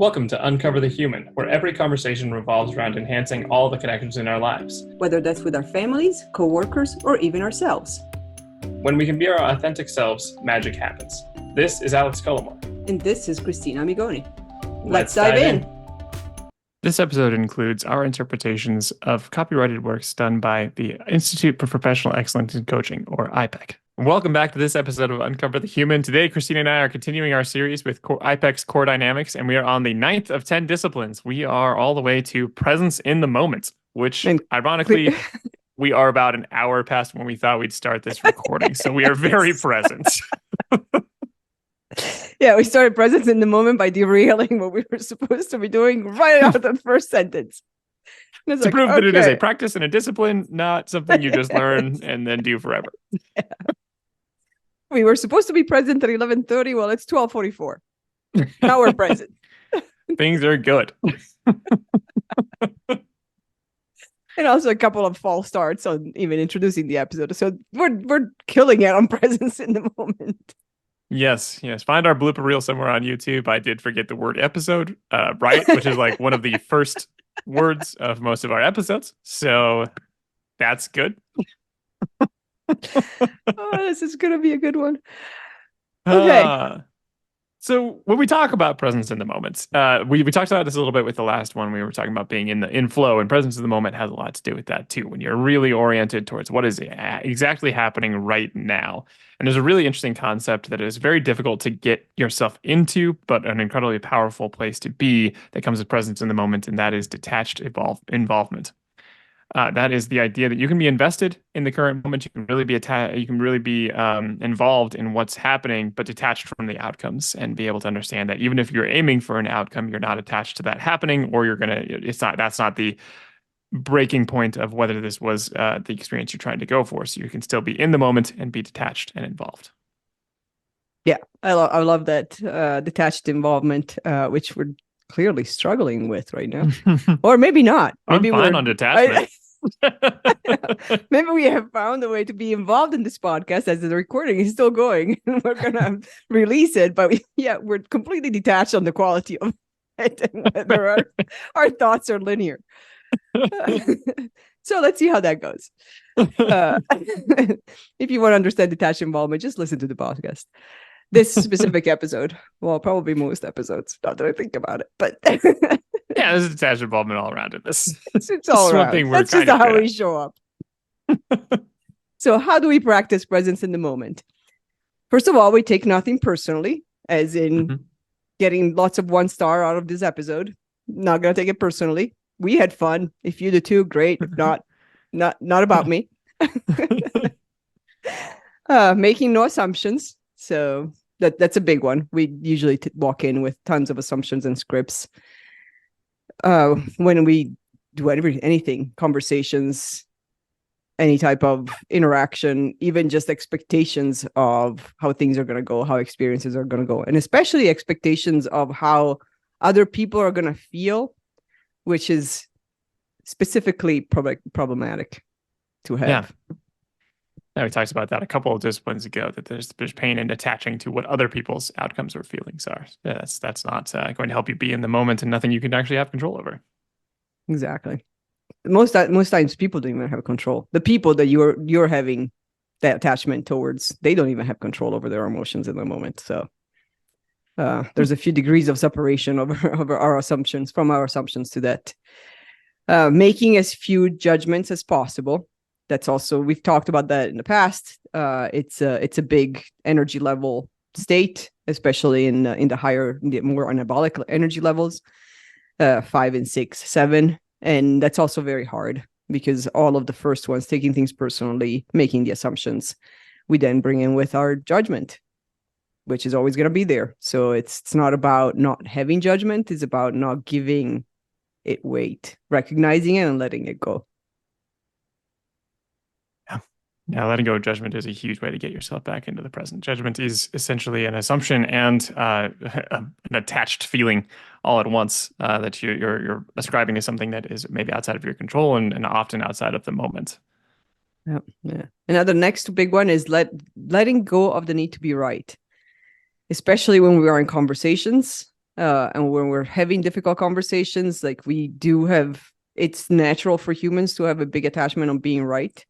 Welcome to Uncover the Human, where every conversation revolves around enhancing all the connections in our lives. Whether that's with our families, co-workers, or even ourselves. When we can be our authentic selves, magic happens. This is Alex Cullimore. And this is Christina Amigoni. Let's dive in. This episode includes our interpretations of copyrighted works done by the Institute for Professional Excellence in Coaching, or iPEC. Welcome back to this episode of Uncover the Human. Today, Christina and I are continuing our series with iPEC's COR.E Dynamics, and we are on the 9th of 10 disciplines. We are all the way to presence in the moment, which, ironically, we are about an hour past when we thought we'd start this recording, so we are very present. Yeah, we started presence in the moment by derailing what we were supposed to be doing right out of the first sentence. To prove that it is a practice and a discipline, not something you just learn and then do forever. Yeah. We were supposed to be present at 11:30. Well, it's 12:44. Now we're present. Things are good. And also a couple of false starts on even introducing the episode. So we're killing it on presence in the moment. Yes. Find our blooper reel somewhere on YouTube. I did forget the word episode, right? Which is like one of the first words of most of our episodes. So that's good. Oh, this is going to be a good one. Okay. So when we talk about presence in the moment, we talked about this a little bit with the last one. We were talking about being in flow, and presence in the moment has a lot to do with that too. When you're really oriented towards what is exactly happening right now. And there's a really interesting concept that is very difficult to get yourself into, but an incredibly powerful place to be that comes with presence in the moment, and that is detached involvement. That is the idea that you can be invested in the current moment. You can really be involved in what's happening, but detached from the outcomes, and be able to understand that even if you're aiming for an outcome, you're not attached to that happening, or that's not the breaking point of whether this was the experience you're trying to go for. So you can still be in the moment and be detached and involved. Yeah, I love that detached involvement, which we're clearly struggling with right now, or maybe not. Maybe I'm fine on detachment. Maybe we have found a way to be involved in this podcast as the recording is still going, and we're gonna release it. But we're completely detached on the quality of it, and whether our thoughts are linear. So let's see how that goes. If you want to understand detached involvement, just listen to the podcast. This specific episode, well, probably most episodes, not that I think about it, but yeah, there's detached involvement all around in this. It's all around. That's just how we show up. So how do we practice presence in the moment? First of all, we take nothing personally, as in getting lots of 1 star out of this episode. Not going to take it personally. We had fun. If you do too, great. If not about me. Making no assumptions. So that's a big one. We usually walk in with tons of assumptions and scripts. When we do anything, conversations, any type of interaction, even just expectations of how things are going to go, how experiences are going to go, and especially expectations of how other people are going to feel, which is specifically problematic to have. Yeah, we talked about that a couple of disciplines ago, that there's pain in attaching to what other people's outcomes or feelings are. Yeah, that's not going to help you be in the moment, and nothing you can actually have control over. Exactly. Most times people don't even have control. The people that you're having that attachment towards, they don't even have control over their emotions in the moment. So there's a few degrees of separation over our assumptions to that. Making as few judgments as possible. That's also, we've talked about that in the past. It's a big energy level state, especially in the higher, more anabolic energy levels, 5 and 6, 7. And that's also very hard because all of the first ones, taking things personally, making the assumptions, we then bring in with our judgment, which is always going to be there. So it's not about not having judgment. It's about not giving it weight, recognizing it and letting it go. Yeah, letting go of judgment is a huge way to get yourself back into the present. Judgment is essentially an assumption and an attached feeling all at once that you're ascribing to something that is maybe outside of your control and often outside of the moment. Yeah. Another next big one is letting go of the need to be right, especially when we are in conversations. And when we're having difficult conversations, like we do have, it's natural for humans to have a big attachment on being right.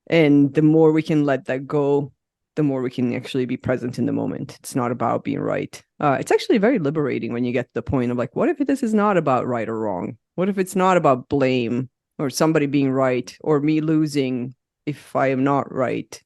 And the more we can let that go, the more we can actually be present in the moment. It's not about being right. It's actually very liberating when you get to the point of like, what if this is not about right or wrong? What if it's not about blame or somebody being right or me losing if I am not right?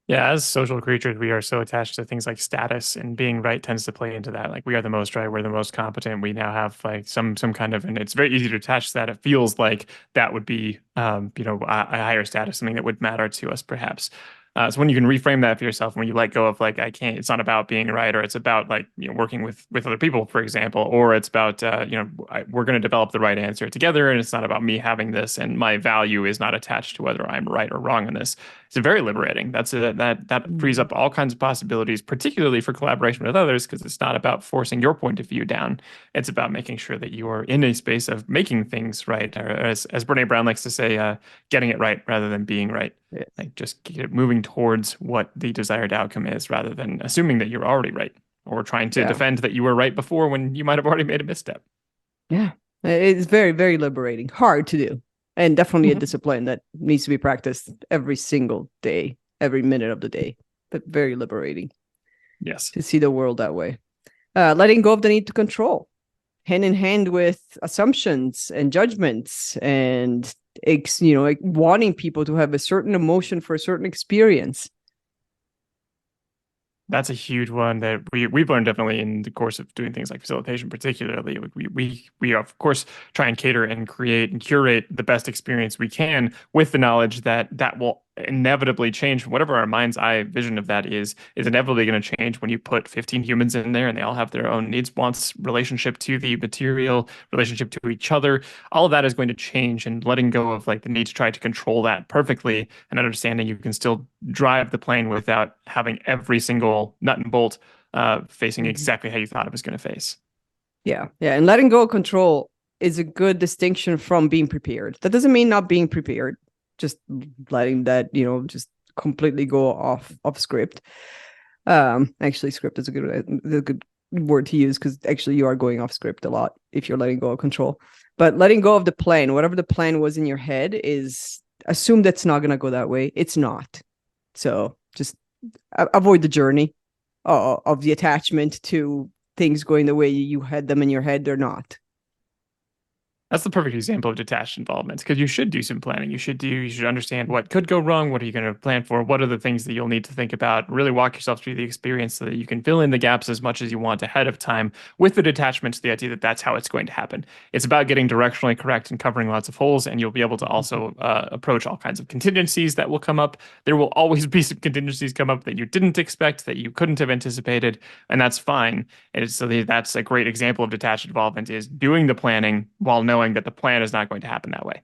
Yeah, as social creatures, we are so attached to things like status, and being right tends to play into that. Like we are the most right, we're the most competent. We now have like some kind of, and it's very easy to attach to that. It feels like that would be, a higher status, something that would matter to us, perhaps. So when you can reframe that for yourself, when you let go of like I can't, it's not about being right, or it's about like working with other people, for example, or it's about we're going to develop the right answer together, and it's not about me having this, and my value is not attached to whether I'm right or wrong in this. It's very liberating. That frees Mhm. up all kinds of possibilities, particularly for collaboration with others, because it's not about forcing your point of view down. It's about making sure that you are in a space of making things right, or as Brene Brown likes to say, getting it right rather than being right. Yes. Like just keep moving towards what the desired outcome is, rather than assuming that you're already right or trying to Yeah. defend that you were right before when you might have already made a misstep. Yeah. It's very, very liberating. Hard to do. And definitely a Mhm. discipline that needs to be practiced every single day, every minute of the day. But very liberating Yes. to see the world that way. Letting go of the need to control, hand in hand with assumptions and judgments, and like wanting people to have a certain emotion for a certain experience. That's a huge one that we've learned definitely in the course of doing things like facilitation, particularly. We of course try and cater and create and curate the best experience we can, with the knowledge that that will inevitably change. Whatever our mind's eye vision of that is inevitably going to change when you put 15 humans in there and they all have their own needs, wants, relationship to the material, relationship to each other. All of that is going to change, and letting go of like the need to try to control that perfectly, and understanding you can still drive the plane without having every single nut and bolt facing Mhm. exactly how you thought it was going to face. Yeah. Yeah. And letting go of control is a good distinction from being prepared. That doesn't mean not being prepared, just letting that, just completely go off script. Actually, script is a good word to use because actually you are going off script a lot if you're letting go of control. But letting go of the plan, whatever the plan was in your head, is assume that's not gonna go that way. It's not. So just avoid the journey of the attachment to things going the way you had them in your head. They're not. That's the perfect example of detached involvement, because you should do some planning. You should understand what could go wrong. What are you going to plan for? What are the things that you'll need to think about? Really walk yourself through the experience so that you can fill in the gaps as much as you want ahead of time, with the detachment to the idea that that's how it's going to happen. It's about getting directionally correct and covering lots of holes, and you'll be able to also approach all kinds of contingencies that will come up. There will always be some contingencies come up that you didn't expect, that you couldn't have anticipated, and that's fine. That's a great example of detached involvement, is doing the planning while knowing that the plan is not going to happen that way.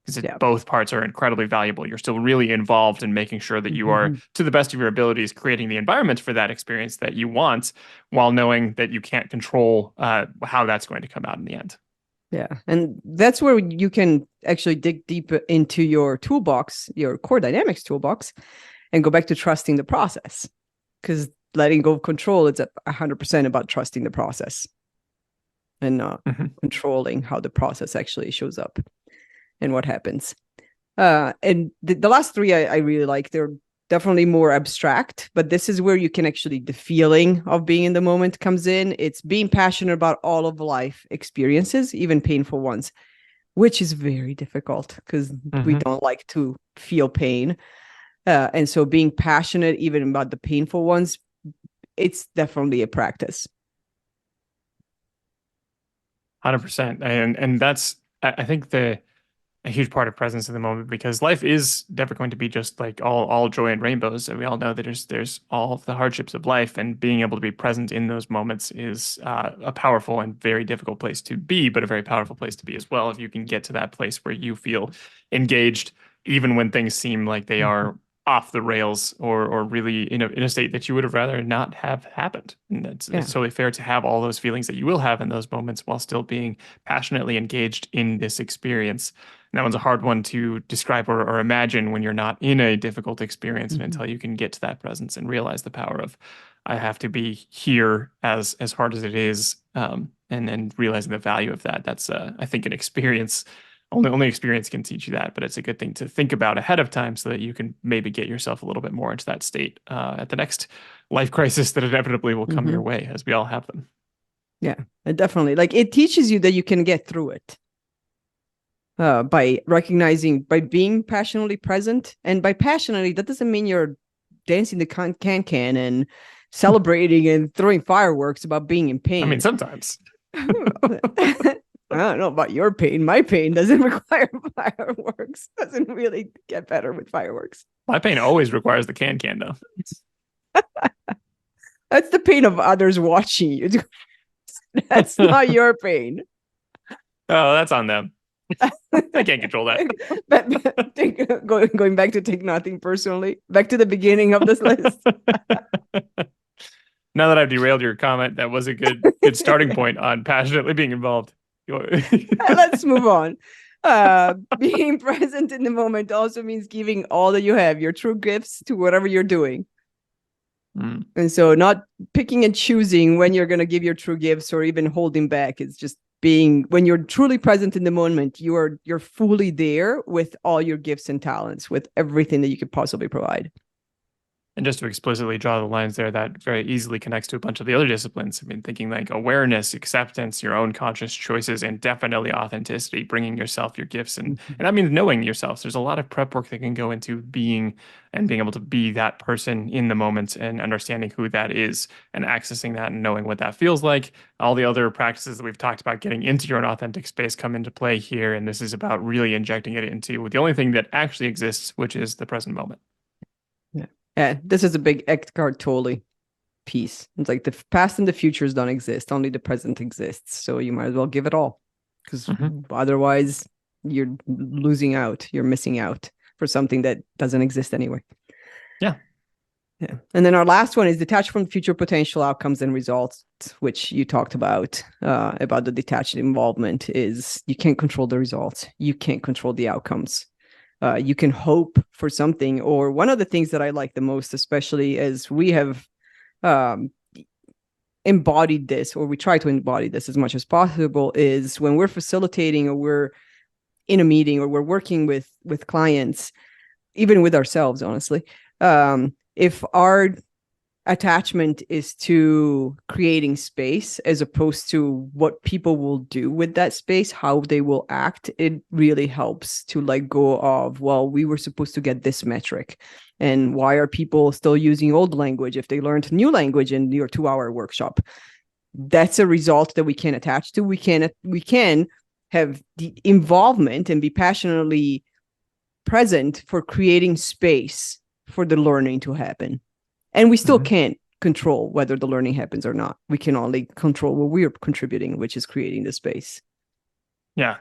Because Yeah. both parts are incredibly valuable. You're still really involved in making sure that you are, Mhm. to the best of your abilities, creating the environment for that experience that you want, while knowing that you can't control how that's going to come out in the end. Yeah. And that's where you can actually dig deep into your toolbox, your COR Dynamics toolbox, and go back to trusting the process. Because letting go of control, it's 100% about trusting the process and not Mhm. controlling how the process actually shows up and what happens. And the last three I really like. They're definitely more abstract, but this is where you can actually, the feeling of being in the moment comes in. It's being passionate about all of life experiences, even painful ones, which is very difficult because we Mhm. don't like to feel pain. And so being passionate even about the painful ones, it's definitely a practice. 100%. And that's, I think, a huge part of presence in the moment, because life is never going to be just like all joy and rainbows. And we all know that there's all of the hardships of life, and being able to be present in those moments is a powerful and very difficult place to be, but a very powerful place to be as well. If you can get to that place where you feel engaged, even when things seem like they are off the rails, or really in a state that you would have rather not have happened. And it's Yeah. totally fair to have all those feelings that you will have in those moments while still being passionately engaged in this experience. And that one's a hard one to describe, or imagine when you're not in a difficult experience, and Mhm. until you can get to that presence and realize the power of I have to be here as hard as it is, and realizing the value of that. That's I think an experience. Only experience can teach you that, but it's a good thing to think about ahead of time so that you can maybe get yourself a little bit more into that state at the next life crisis that inevitably will come your way, as we all have them. Yeah, definitely. Like it teaches you that you can get through it by recognizing, by being passionately present. And by passionately, that doesn't mean you're dancing the can and celebrating and throwing fireworks about being in pain. I mean, sometimes. I don't know about your pain. My pain doesn't require fireworks. Doesn't really get better with fireworks. My pain always requires the can though. That's the pain of others watching you. That's not your pain. Oh, that's on them. I can't control that. But going back to take nothing personally, back to the beginning of this list. Now that I've derailed your comment, that was a good starting point on passionately being involved. Let's move on. Being present in the moment also means giving all that you have, your true gifts, to whatever you're doing. And so not picking and choosing when you're going to give your true gifts or even holding back. It's just being, when you're truly present in the moment, you're fully there with all your gifts and talents, with everything that you could possibly provide. And just to explicitly draw the lines there, that very easily connects to a bunch of the other disciplines. I mean, thinking like awareness, acceptance, your own conscious choices, and definitely authenticity, bringing yourself your gifts. And that means knowing yourself. There's a lot of prep work that can go into being able to be that person in the moment and understanding who that is and accessing that and knowing what that feels like. All the other practices that we've talked about getting into your own authentic space come into play here. And this is about really injecting it into the only thing that actually exists, which is the present moment. Yeah, this is a big Eckhart Tolle piece. It's like the past and the futures don't exist. Only the present exists. So you might as well give it all, because otherwise you're losing out. You're missing out for something that doesn't exist anyway. Yeah. And then our last one is detached from future potential outcomes and results, which you talked about the detached involvement. Is you can't control the results. You can't control the outcomes. You can hope for something. Or one of the things that I like the most, especially as we have embodied this, or we try to embody this as much as possible, is when we're facilitating or we're in a meeting or we're working with clients, even with ourselves, honestly, if our attachment is to creating space as opposed to what people will do with that space, how they will act, it really helps to let go of, well, we were supposed to get this metric. And why are people still using old language if they learned new language in your 2-hour workshop? That's a result that we can attach to. We can have the involvement and be passionately present for creating space for the learning to happen. And we still can't control whether the learning happens or not. We can only control what we're contributing, which is creating the space. Yeah.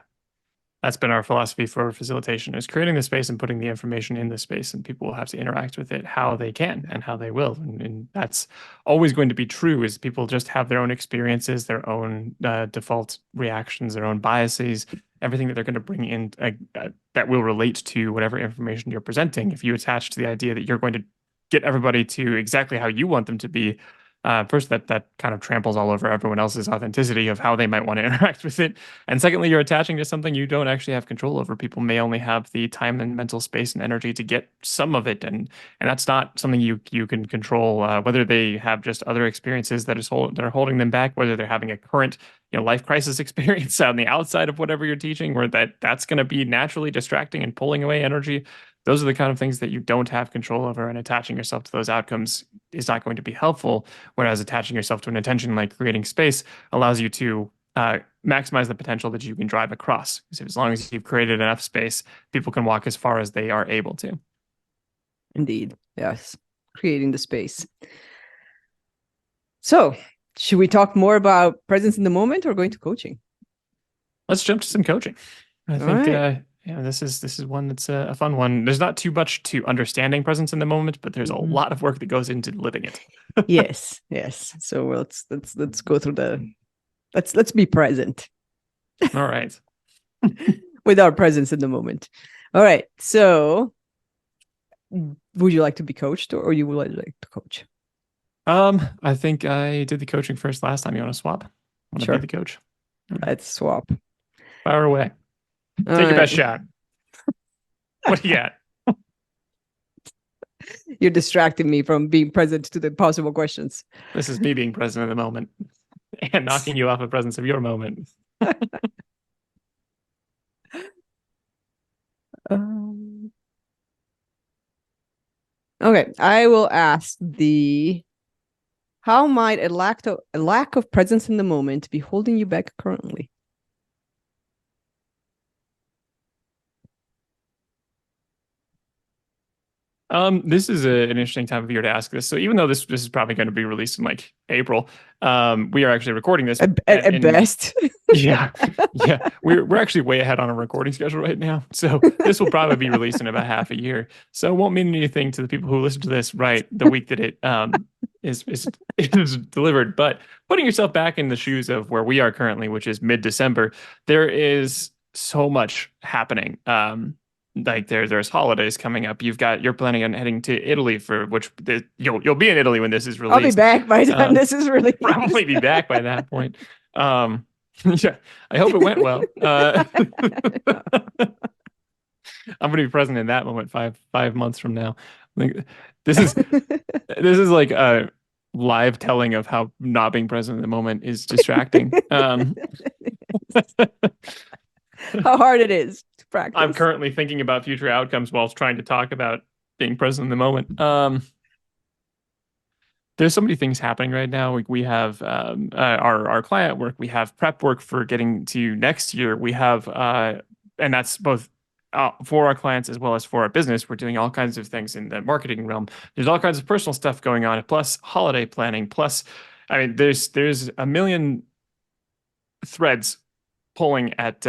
That's been our philosophy for facilitation, is creating the space and putting the information in the space, and people will have to interact with it how they can and how they will. And that's always going to be true, is people just have their own experiences, their own default reactions, their own biases, everything that they're going to bring in that will relate to whatever information you're presenting. If you attach to the idea that you're going to get everybody to exactly how you want them to be, first, that kind of tramples all over everyone else's authenticity of how they might want to interact with it. And secondly, you're attaching to something you don't actually have control over. People may only have the time and mental space and energy to get some of it, and that's not something you can control. Whether they have just other experiences that are holding them back, whether they're having a current life crisis experience on the outside of whatever you're teaching, where that's going to be naturally distracting and pulling away energy. Those are the kind of things that you don't have control over, and attaching yourself to those outcomes is not going to be helpful. Whereas attaching yourself to an intention like creating space allows you to maximize the potential that you can drive across. So as long as you've created enough space, people can walk as far as they are able to. Indeed. Yes. Creating the space. So should we talk more about presence in the moment or going to coaching? Let's jump to some coaching. I think this is one that's a fun one. There's not too much to understanding presence in the moment, but there's a lot of work that goes into living it. Yes. So let's go through let's be present. All right. With our presence in the moment. All right. So would you like to be coached, or you would like to coach? I think I did the coaching first last time. You want to swap? Want to be Sure. the coach? All right. Let's swap. Fire away. All Take your right. best shot. What do you got? You're distracting me from being present to the possible questions. This is me being present in the moment and knocking you off the presence of your moment. Um, okay, I will ask the how might a lack of presence in the moment be holding you back currently? This is an interesting time of year to ask this. So even though this is probably going to be released in like April, we are actually recording this At best. yeah, yeah, we're actually way ahead on a recording schedule right now. So this will probably be released in about half a year. So it won't mean anything to the people who listen to this right the week that it is delivered. But putting yourself back in the shoes of where we are currently, which is mid-December, there is so much happening. Like there's holidays coming up. You're planning on heading to Italy for which you'll be in Italy when this is I'll be released. back by the time this is released. Probably be back by that point. Yeah, I hope it went well. I'm going to be present in that moment five months from now. Like, this is like a live telling of how not being present in the moment is distracting. How hard it is to practice. I'm currently thinking about future outcomes whilst trying to talk about being present in the moment. There's so many things happening right now. We have our client work, we have prep work for getting to next year. We have and that's both for our clients as well as for our business. We're doing all kinds of things in the marketing realm. There's all kinds of personal stuff going on, plus holiday planning. Plus, I mean, there's a million threads pulling at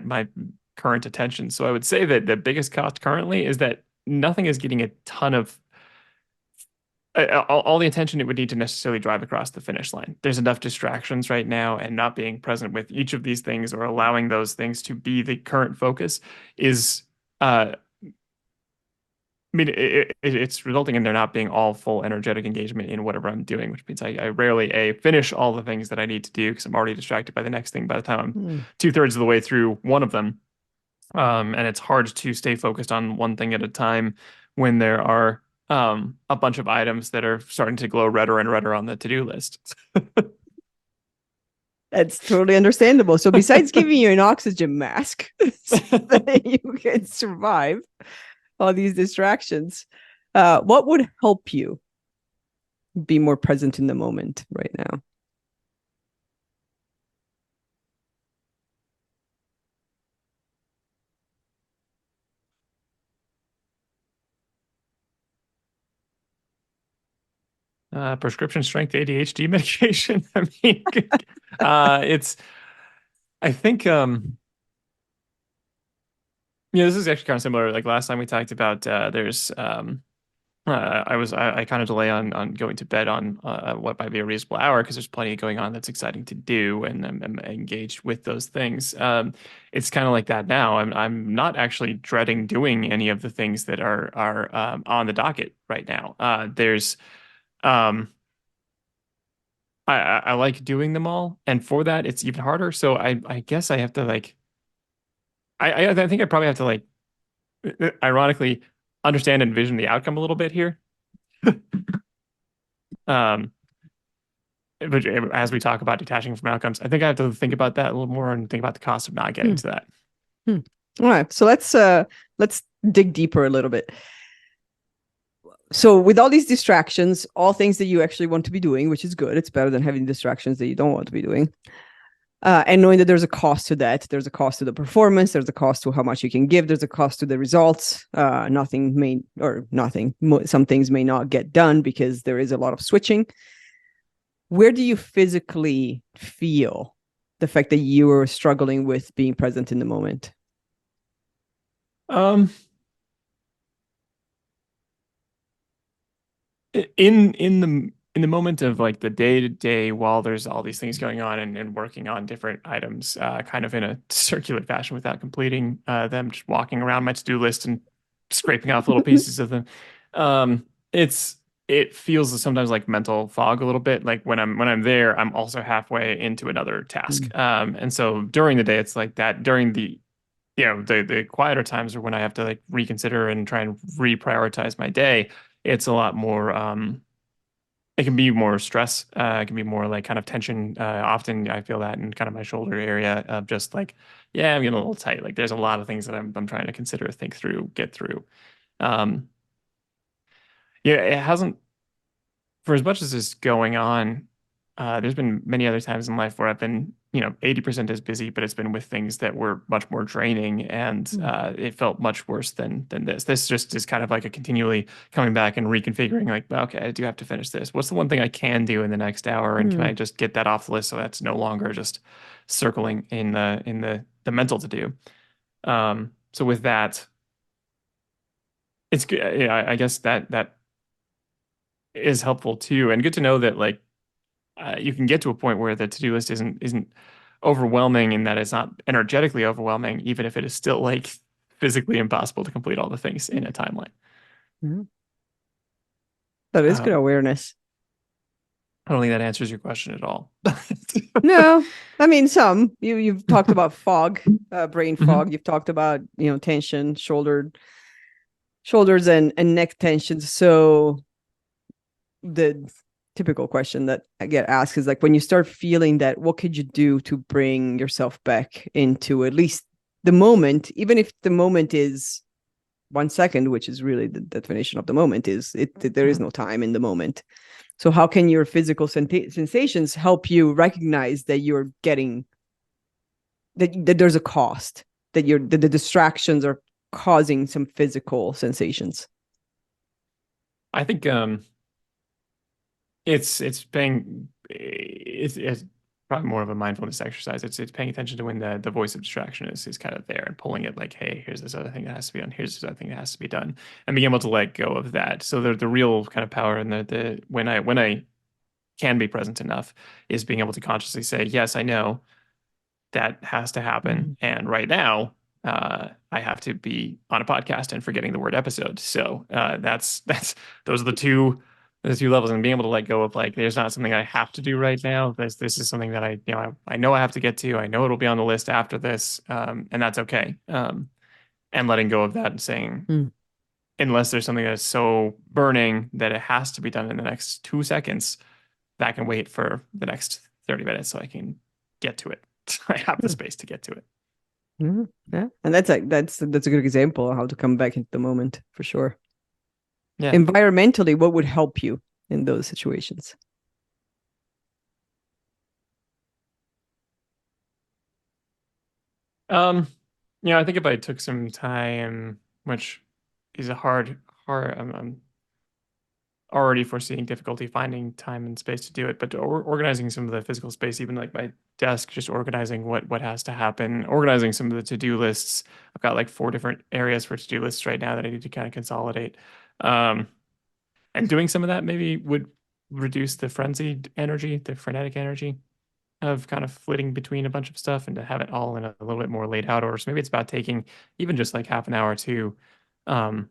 my current attention. So I would say that the biggest cost currently is that nothing is getting a ton of all the attention it would need to necessarily drive across the finish line. There's enough distractions right now, and not being present with each of these things or allowing those things to be the current focus is, I mean, it's resulting in there not being all full energetic engagement in whatever I'm doing, which means I rarely finish all the things that I need to do because I'm already distracted by the next thing by the time I'm 2/3 of the way through one of them. And it's hard to stay focused on one thing at a time when there are a bunch of items that are starting to glow redder and redder on the to-do list. That's totally understandable. So besides giving you an oxygen mask so that you can survive all these distractions, what would help you be more present in the moment right now? Prescription strength ADHD medication. I mean, I think, this is actually kind of similar. Like last time we talked about, there's, I kind of delay on going to bed on what might be a reasonable hour because there's plenty going on that's exciting to do, and I'm engaged with those things. It's kind of like that now. I'm not actually dreading doing any of the things that are on the docket right now. There's I like doing them all, and for that it's even harder. So I guess I have to like I think I probably have to like ironically understand and envision the outcome a little bit here. um but as we talk about detaching from outcomes, I think I have to think about that a little more and think about the cost of not getting to that. All right, so let's dig deeper a little bit. So with all these distractions, all things that you actually want to be doing, which is good, it's better than having distractions that you don't want to be doing. And knowing that there's a cost to that, there's a cost to the performance, there's a cost to how much you can give, there's a cost to the results. Some things may not get done because there is a lot of switching. Where do you physically feel the fact that you are struggling with being present in the moment? In the moment of like the day to day while there's all these things going on and working on different items, kind of in a circular fashion without completing them, just walking around my to-do list and scraping off little pieces of them. It's it feels sometimes like mental fog a little bit. Like when I'm there, I'm also halfway into another task. And so during the day, it's like that. During the the quieter times are when I have to like reconsider and try and reprioritize my day. It's a lot more. It can be more stress. It can be more like kind of tension. Often I feel that in kind of my shoulder area of just like, yeah, I'm getting a little tight. Like there's a lot of things that I'm trying to consider, think through, get through. Um, yeah, it hasn't for as much as is going on, there's been many other times in life where I've been, 80% as busy, but it's been with things that were much more draining, and it felt much worse than this. This just is kind of like a continually coming back and reconfiguring. Like, well, okay, I do have to finish this. What's the one thing I can do in the next hour, and can I just get that off the list so that's no longer just circling in the mental to do. So with that, it's good. Yeah, I guess that is helpful too, and good to know that like you can get to a point where the to-do list isn't overwhelming and that it's not energetically overwhelming, even if it is still like physically impossible to complete all the things in a timeline. Mhm. That is good Um, awareness. I don't think that answers your question at all. No, I mean some. You've talked about fog, brain Mhm. fog. You've talked about tension, shoulders and neck tensions. So the typical question that I get asked is like, when you start feeling that, what could you do to bring yourself back into at least the moment, even if the moment is 1 second, which is really the definition of the moment, is there is Mhm. no time in the moment. So how can your physical sensations help you recognize that you're getting that there's a cost, that the distractions are causing some physical sensations? I think it's paying it's probably more of a mindfulness exercise. It's paying attention to when the voice of distraction is kind of there and pulling it like, hey, here's this other thing that has to be done. Here's this other thing that has to be done, and being able to let go of that. So the real kind of power and the when I can be present enough is being able to consciously say, yes, I know that has to happen. And right now, I have to be on a podcast and forgetting the word episode. So that's those are the two levels, and being able to let go of like there's not something I have to do right now. This is something that I know I have to get to. I know it'll be on the list after this, and that's okay. And letting go of that and saying, Mm. unless there's something that's so burning that it has to be done in the next 2 seconds, that can wait for the next 30 minutes so I can get to it. I have the space to get to it. Mhm. Yeah, and that's a good example of how to come back into the moment for sure. Yeah. Environmentally, what would help you in those situations? Um, I think if I took some time, which is a hard, I'm already foreseeing difficulty finding time and space to do it, but organizing some of the physical space, even like my desk, just organizing what has to happen, organizing some of the to-do lists. I've got like 4 different areas for to-do lists right now that I need to kind of consolidate. Um, and doing some of that maybe would reduce the frenzied energy, the frenetic energy of kind of flitting between a bunch of stuff and to have it all in a little bit more laid out order. So maybe it's about taking even just like half an hour um,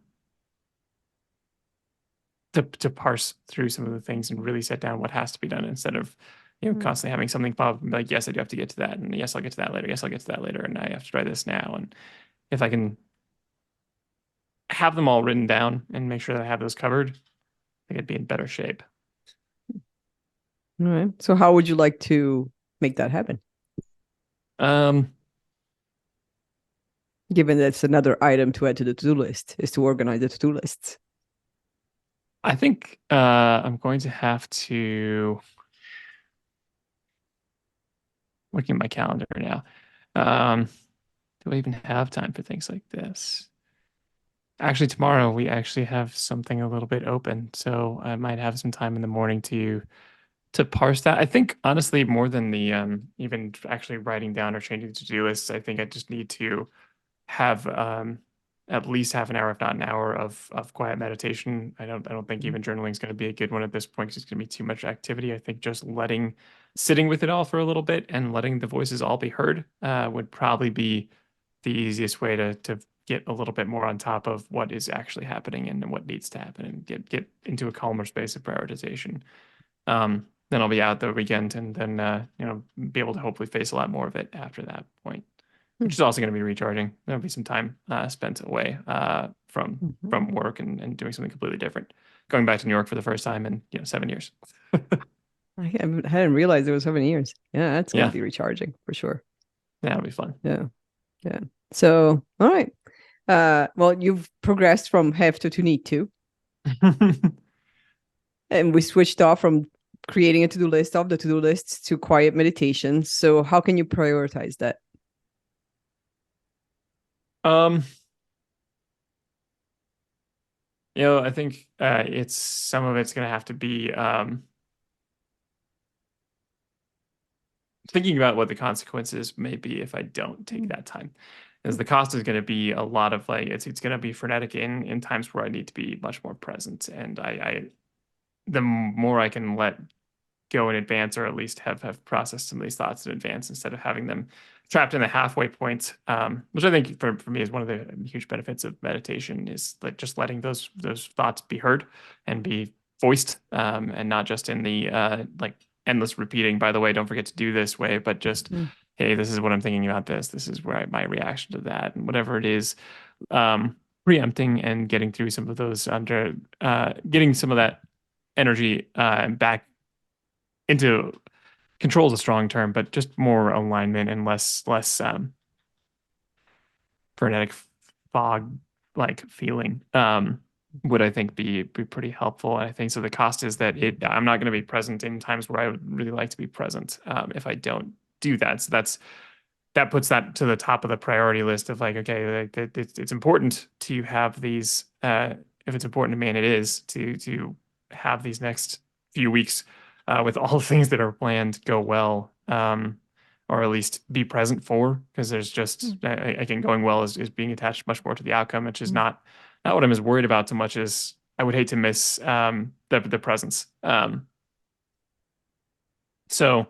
to parse through some of the things and really set down what has to be done instead of constantly having something pop up and be like, yes, I do have to get to that, and yes, I'll get to that later. Yes, I'll get to that later, and I have to try this now. And if I can have them all written down and make sure that I have those covered, I think I'd be in better shape. All right. So how would you like to make that happen? Um, Given that's another item to add to the to-do list, is to organize the to-do lists. I think I'm going to have to looking at my calendar now. Um, do I even have time for things like this? Actually, tomorrow we actually have something a little bit open, so I might have some time in the morning to parse that. I think honestly, more than the even actually writing down or changing the to-do lists, I think I just need to have at least half an hour, if not an hour, of quiet meditation. I don't think even journaling is going to be a good one at this point because it's going to be too much activity. I think just sitting with it all for a little bit and letting the voices all be heard would probably be the easiest way to get a little bit more on top of what is actually happening and what needs to happen, and get into a calmer space of prioritization. Then I'll be out the weekend, and then be able to hopefully face a lot more of it after that point, Hmm. which is also going to be recharging. There'll be some time spent away from Mhm. work and doing something completely different. Going back to New York for the first time in 7 years. I hadn't realized it was 7 years. Yeah, that's going to Yeah, be recharging for sure. that'll be fun. Yeah. Yeah. So, all right. Well, you've progressed from have to need to, and we switched off from creating a to-do list of the to-do lists to quiet meditation. So, how can you prioritize that? Um, I think it's some of it's going to have to be thinking about what the consequences may be if I don't take that time. As the cost is going to be a lot of like it's going to be frenetic in times where I need to be much more present, and I the more I can let go in advance, or at least have processed some of these thoughts in advance instead of having them trapped in the halfway point, which I think for me is one of the huge benefits of meditation, is like just letting those thoughts be heard and be voiced, and not just in the like endless repeating, by the way, don't forget to do this way, but just, Mm. hey, this is what I'm thinking about this is where my reaction to that, and whatever it is, preempting and getting through some of those getting some of that energy back into control is a strong term, but just more alignment and less frenetic fog like feeling would, I think, be pretty helpful. And I think so. The cost is that I'm not going to be present in times where I would really like to be present if I don't do that. So that puts that to the top of the priority list of like, okay, like it's important to have these. If it's important to me, and it is, to have these next few weeks with all the things that are planned go well, or at least be present for, because there's just again, going well is being attached much more to the outcome, which is Mm. not what I'm as worried about so much as I would hate to miss the presence. So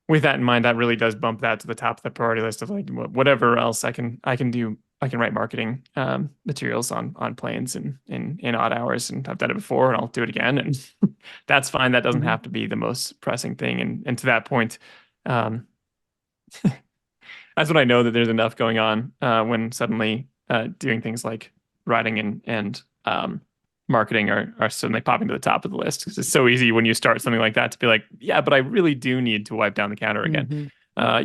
with that in mind, that really does bump that to the top of the priority list of like whatever else I can do. I can write marketing materials on planes and in odd hours, and I've done it before, and I'll do it again, and that's fine. That doesn't Mhm. have to be the most pressing thing. And to that point, um, that's when I know that there's enough going on when suddenly doing things like writing and marketing are suddenly popping to the top of the list, because it's so easy when you start something like that to be like, yeah, but I really do need to wipe down the counter again. Mhm.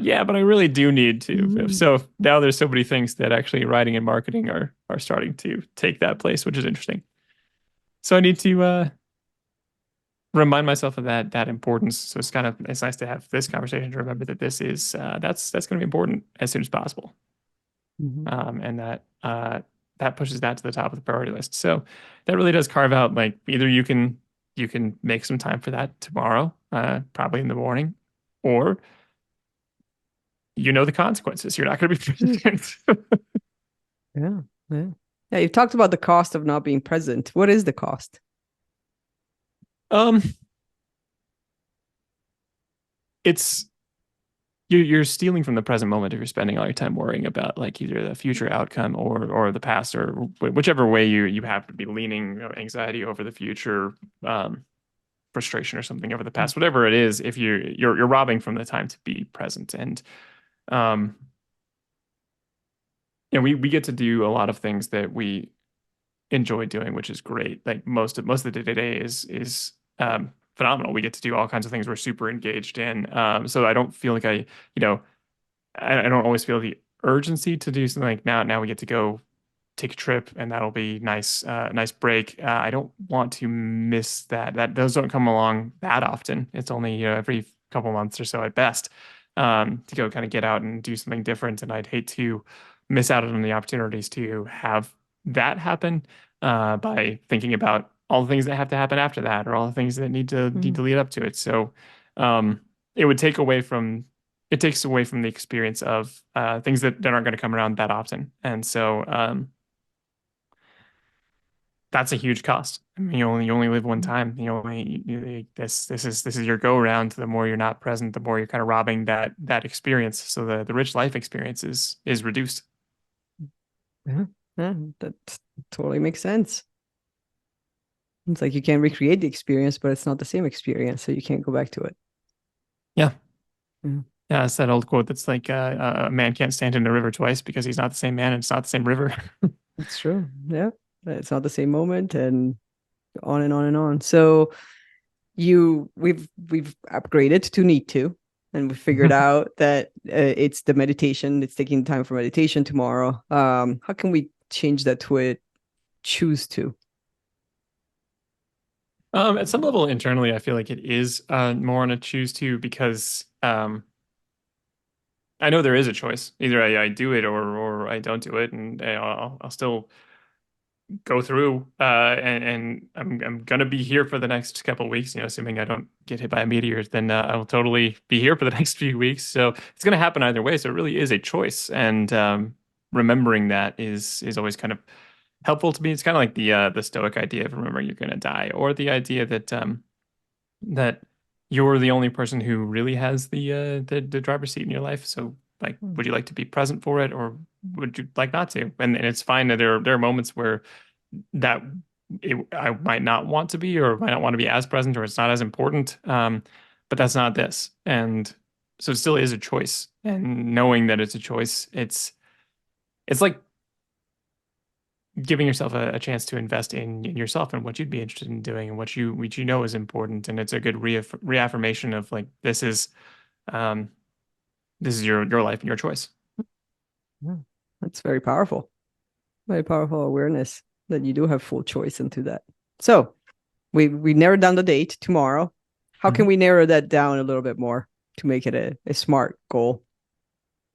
Yeah, but I really do need to. Mhm. So now there's so many things that actually writing and marketing are starting to take that place, which is interesting. So I need to remind myself of that importance. So it's nice to have this conversation to remember that this is that's going to be important as soon as possible, Mhm. and that pushes that to the top of the priority list. So that really does carve out like either you can make some time for that tomorrow, probably in the morning, or the consequences. You're not going to be Mm. present. Yeah. Yeah. Yeah. You've talked about the cost of not being present. What is the cost? um, it's you're stealing from the present moment if you're spending all your time worrying about like either the future outcome or the past, or whichever way you have to be leaning, anxiety over the future, frustration or something over the Mm. past, whatever it is. If you're robbing from the time to be present, and um we get to do a lot of things that we enjoy doing, which is great. Like most of the day to day is phenomenal. We get to do all kinds of things we're super engaged in. So I don't feel like you know I don't always feel the urgency to do something like now we get to go take a trip, and that'll be nice, nice break. I don't want to miss that those don't come along that often. It's only every couple months or so at best, to go kind of get out and do something different, and I'd hate to miss out on the opportunities to have that happen by thinking about all the things that have to happen after that, or all the things that need to Mm. lead up to it. So um, it would take away from it takes away from the experience of things that aren't going to come around that often. And so that's a huge cost. I mean, you only live one Mm. time. This is your go around. The more you're not present, the more you're kind of robbing that experience. So the rich life experience is reduced. Yeah, yeah, that totally makes sense. It's like you can recreate the experience, but it's not the same experience, so you can't go back to it. Yeah. Yeah, Yeah, it's that old quote that's like a man can't stand in a river twice because he's not the same man and it's not the same river. that's true. Yeah, it's not the same moment, and on and on and on. So we've upgraded to need to, and we figured out that it's the meditation. It's taking time for meditation tomorrow. How can we change that to a choose to? At some level internally, I feel like it is more on a choose to because I know there is a choice. Either I do it or I don't do it, and I'll still go through and I'm gonna be here for the next couple of weeks, assuming I don't get hit by a meteor, then I'll totally be here for the next few weeks. So it's gonna happen either way. So it really is a choice. And remembering that is always kind of helpful to me. It's kind of like the Stoic idea of remembering you're gonna die, or the idea that you're the only person who really has the driver's seat in your life. So like, would you like to be present for it, or would you like not to? And it's fine that there are moments where that I might not want to be, or might not want to be as present, or it's not as important. But that's not this. And so it still is a choice. And knowing that it's a choice, it's like giving yourself a chance to invest in yourself and what you'd be interested in doing and what you know is important. And it's a good reaffirmation of like um this is your life and your choice. Yeah, that's very powerful awareness that you do have full choice into that. So we narrowed down the date tomorrow. How can Mhm. we narrow that down a little bit more to make it a smart goal?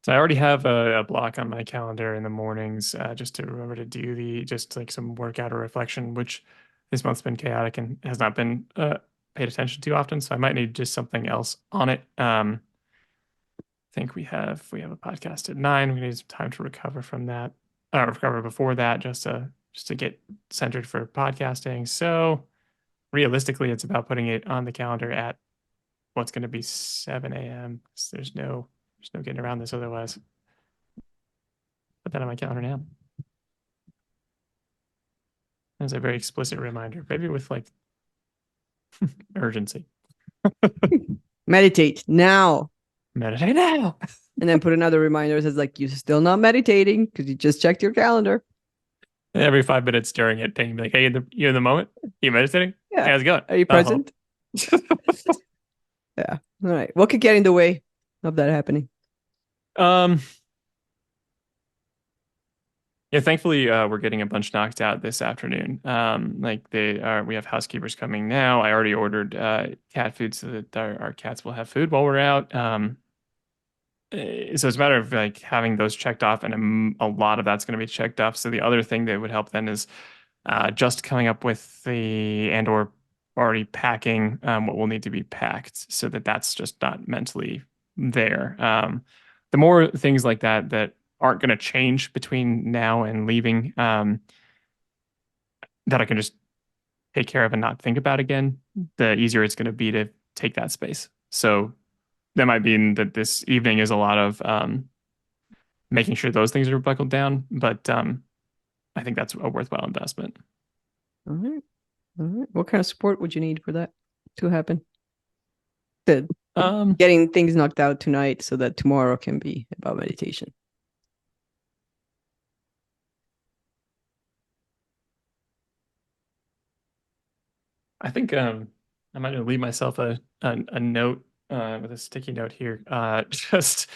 So I already have a block on my calendar in the mornings, just to remember to do the just like some workout or reflection, which this month's been chaotic and has not been paid attention to often. So I might need just something else on it. I think we have a podcast at 9. We need some time to recover from that, recover before that, just to get centered for podcasting. So realistically, it's about putting it on the calendar at what's going to be 7 a.m. There's no getting around this otherwise. Put that on my calendar now. As a very explicit reminder, maybe with like urgency. Meditate now. Meditate now. And then put another reminder that says like you're still not meditating because you just checked your calendar. Every 5 minutes during it, ping, be like, hey, you in the moment? You meditating? Hey, Yeah. how's it going? Are you Uh-huh. present? Yeah. All right. What could get in the way of that happening? Um, yeah, thankfully, we're getting a bunch knocked out this afternoon. Like we have housekeepers coming now. I already ordered cat food so that our cats will have food while we're out. So it's a matter of like having those checked off, and a lot of that's going to be checked off. So the other thing that would help then is just coming up with the and or already packing what will need to be packed, so that that's just not mentally there. The more things like that aren't going to change between now and leaving, that I can just take care of and not think about again, the easier it's going to be to take that space. So that might mean that this evening is a lot of making sure those things are buckled down, but I think that's a worthwhile investment. All right. All right. What kind of support would you need for that to happen? The Um, getting things knocked out tonight so that tomorrow can be about meditation. I think I might leave myself a note with a sticky note here, just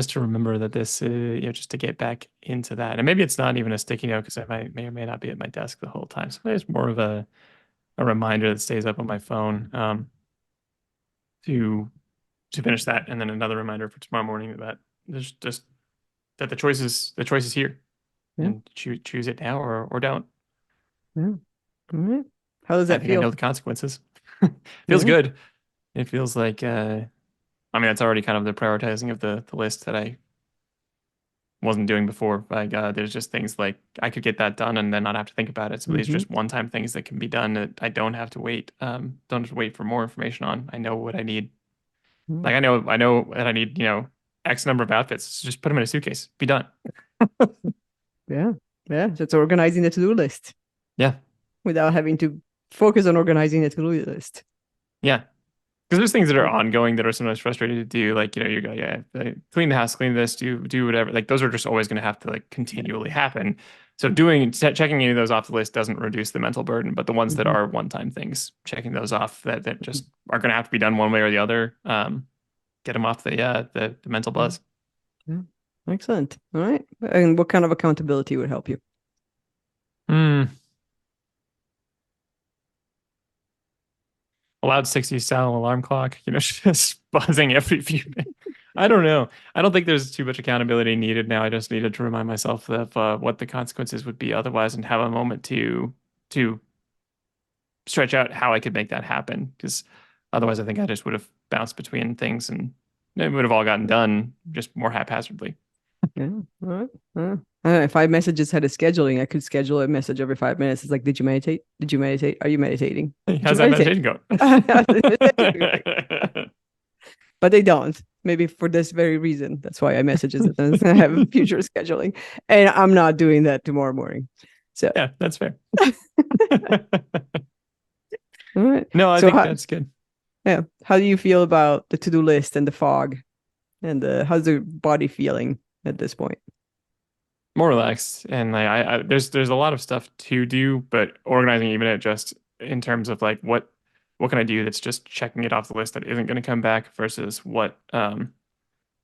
to remember that this, just to get back into that. And maybe it's not even a sticky note because may or may not be at my desk the whole time. So maybe it's more of a reminder that stays up on my phone to to finish that, and then another reminder for tomorrow morning that there's just that the choice is here, Yeah. and choose it now or don't. Yeah. All right. How does I that think I know feel? the consequences. Feels Yeah. good. It feels like I mean, that's already kind of the prioritizing of the list that I wasn't doing before. Like, there's just things like I could get that done and then not have to think about it. So these are Mm-hmm. just one-time things that can be done that I don't have to wait. Don't have to wait for more information on. I know what I need. Mm. Like I know that I need, X number of outfits. So just put them in a suitcase. Be done. Yeah. Yeah, so it's organizing the to-do list Yeah. without having to focus on organizing the to-do list. Yeah. Because there's things that are ongoing that are sometimes frustrating to do. Like, you go, yeah, clean the house, clean this, do whatever. Like those are just always going to have to like continually happen. So checking any of those off the list doesn't reduce the mental burden, but the ones that are one-time things, checking those off that just are going to have to be done one way or the other, get them off the mental buzz. Yeah. Excellent. All right. And what kind of accountability would help you? Hmm. A loud 60s style alarm clock, just buzzing every few minutes. I don't know. I don't think there's too much accountability needed now. I just needed to remind myself of what the consequences would be otherwise and have a moment to stretch out how I could make that happen. Because otherwise, I think I just would have bounced between things and it would have all gotten done just more haphazardly. Yeah. All right. I don't know, if 5 messages had a scheduling, I could schedule a message every 5 minutes. It's like, did you meditate? Did you meditate? Are you meditating? Did you How's that meditate? meditation going? But they don't. Maybe for this very reason. That's why I messages it and I have future scheduling. And I'm not doing that tomorrow morning. So Yeah, that's fair. all right. No, I So think that's good. yeah. How do you feel about the to-do list and the fog? And how's the body feeling at this point? More relaxed, and like there's a lot of stuff to do, but organizing even it just in terms of like what can I do that's just checking it off the list that isn't going to come back versus what's going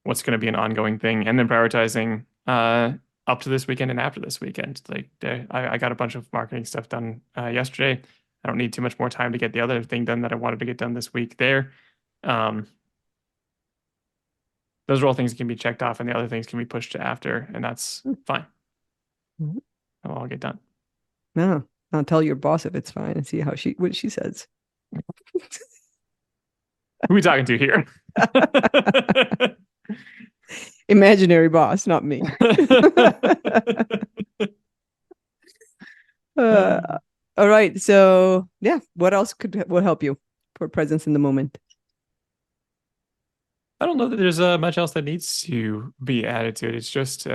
to be an ongoing thing, and then prioritizing up to this weekend and after this weekend. Like I got a bunch of marketing stuff done yesterday. I don't need too much more time to get the other thing done that I wanted to get done this week there. Um, those are all things that can be checked off, and the other things can be pushed to after, and that's fine. Mhm. It'll all get done. No, I'll tell your boss if it's fine and see what she says. Who are we talking to here? Imaginary boss, not me. All right. So yeah, what else would help you for presence in the moment? I don't know that there's much else that needs to be added to it. It's just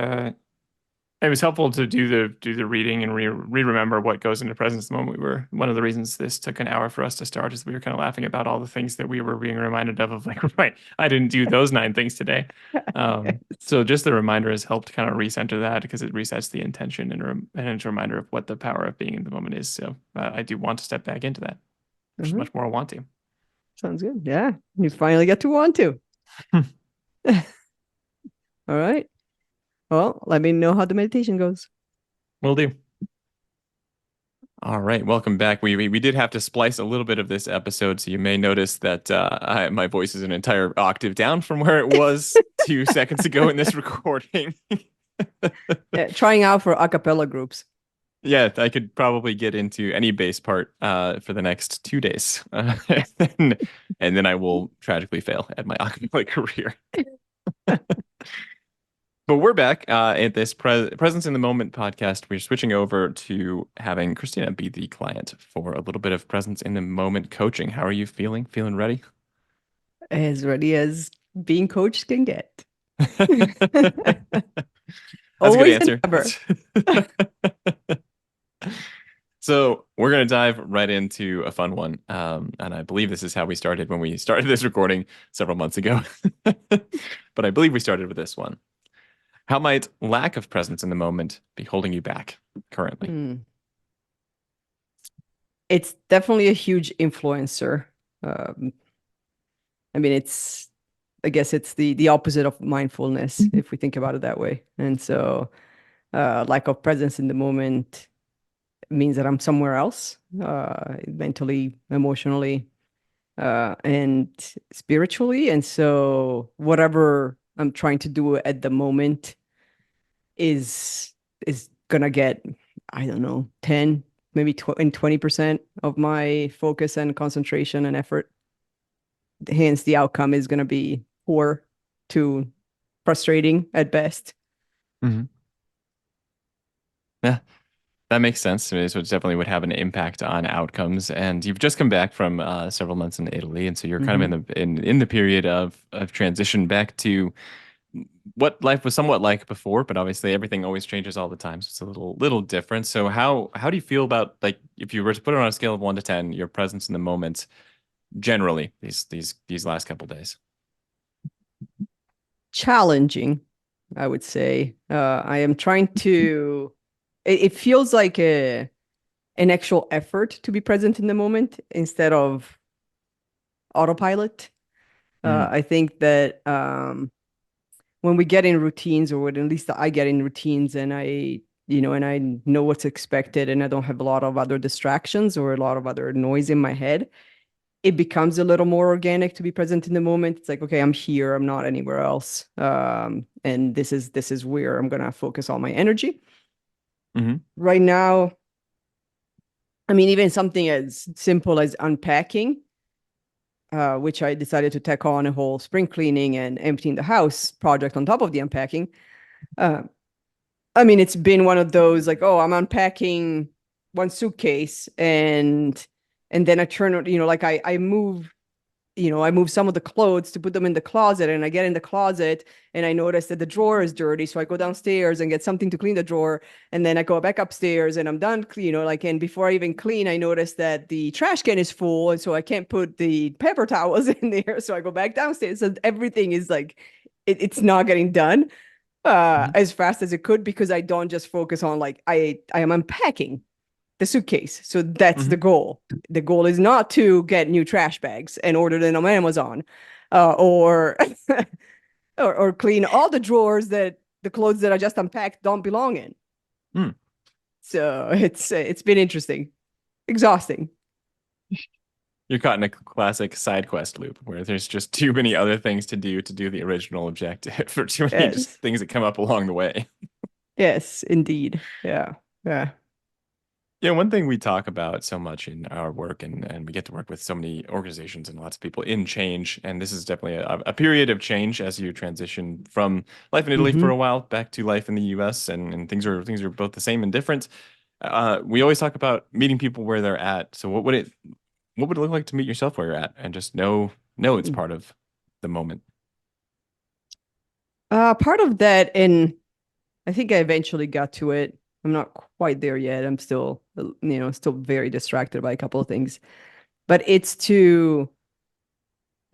it was helpful to do the reading and remember what goes into presence at the moment. We were one of the reasons this took an hour for us to start is we were kind of laughing about all the things that we were being reminded of like, right, I didn't do those 9 things today. So just the reminder has helped kind of recenter that because it resets the intention and it's a reminder of what the power of being in the moment is. So I do want to step back into that. There's much more I want to. Sounds good. Yeah, you finally get to want to. All right. Well, let me know how the meditation goes. Will do. All right, welcome back. We did have to splice a little bit of this episode, so you may notice that my voice is an entire octave down from where it was 2 seconds ago in this recording. Yeah, trying out for a cappella groups. Yeah, I could probably get into any bass part for the next 2 days, and then I will tragically fail at my a cappella career. But we're back at this Presence in the Moment podcast. We're switching over to having Christina be the client for a little bit of Presence in the Moment coaching. How are you feeling? Feeling ready? As ready as being coached can get. That's a good Always answer. and never. So we're going to dive right into a fun one. And I believe this is how we started when we started this recording several months ago. But I believe we started with this one. How might lack of presence in the moment be holding you back currently? It's definitely a huge influencer. I mean, I guess it's the opposite of mindfulness if we think about it that way. And so, lack of presence in the moment means that I'm somewhere else, mentally, emotionally, and spiritually. And so, whatever I'm trying to do at the moment is gonna get, I don't know, 10, maybe 20% of my focus and concentration and effort. Hence, the outcome is gonna be poor to frustrating at best. Mm-hmm. Yeah, that makes sense to me. So it definitely would have an impact on outcomes. And you've just come back from several months in Italy, and so you're kind of in the period of transition back to what life was somewhat like before, but obviously everything always changes all the time, so it's a little different. So how do you feel about, like, if you were to put it on a scale of 1 to 10, your presence in the moment generally these last couple days? Challenging, I would say. I am trying to. It feels like an actual effort to be present in the moment instead of autopilot. Mm, I think that when we get in routines, or when at least I get in routines, and and I know what's expected, and I don't have a lot of other distractions or a lot of other noise in my head, it becomes a little more organic to be present in the moment. It's like, okay, I'm here, I'm not anywhere else, and this is where I'm gonna focus all my energy hmm right now. I mean, even something as simple as unpacking, which I decided to tack on a whole spring cleaning and emptying the house project on top of the unpacking. Uh, I mean, it's been one of those like, oh, I'm unpacking one suitcase, and then I turn, like I move some of the clothes to put them in the closet, and I get in the closet and I notice that the drawer is dirty. So I go downstairs and get something to clean the drawer. And then I go back upstairs and I'm done, and before I even clean, I notice that the trash can is full. And so I can't put the paper towels in there. So I go back downstairs. So everything is like, it's not getting done hmm as fast as it could, because I don't just focus on like, I am unpacking the suitcase. So that's the hmm goal. The goal is not to get new trash bags and order them on Amazon, or, or clean all the drawers that the clothes that I just unpacked don't belong in. Mm. So it's been interesting, exhausting. You're caught in a classic side quest loop where there's just too many other things to do the original objective, for too many just Yes, things that come up along the way. yes, indeed. Yeah, yeah. Yeah, one thing we talk about so much in our work, and we get to work with so many organizations and lots of people in change. And this is definitely a period of change as you transition from life in Italy for Mm-hmm. a while back to life in the US, and things are both the same and different. We always talk about meeting people where they're at. So what would it look like to meet yourself where you're at and just know it's part of the moment? Part of that, and I think I eventually got to it. I'm not quite there yet. I'm still, still very distracted by a couple of things. But it's to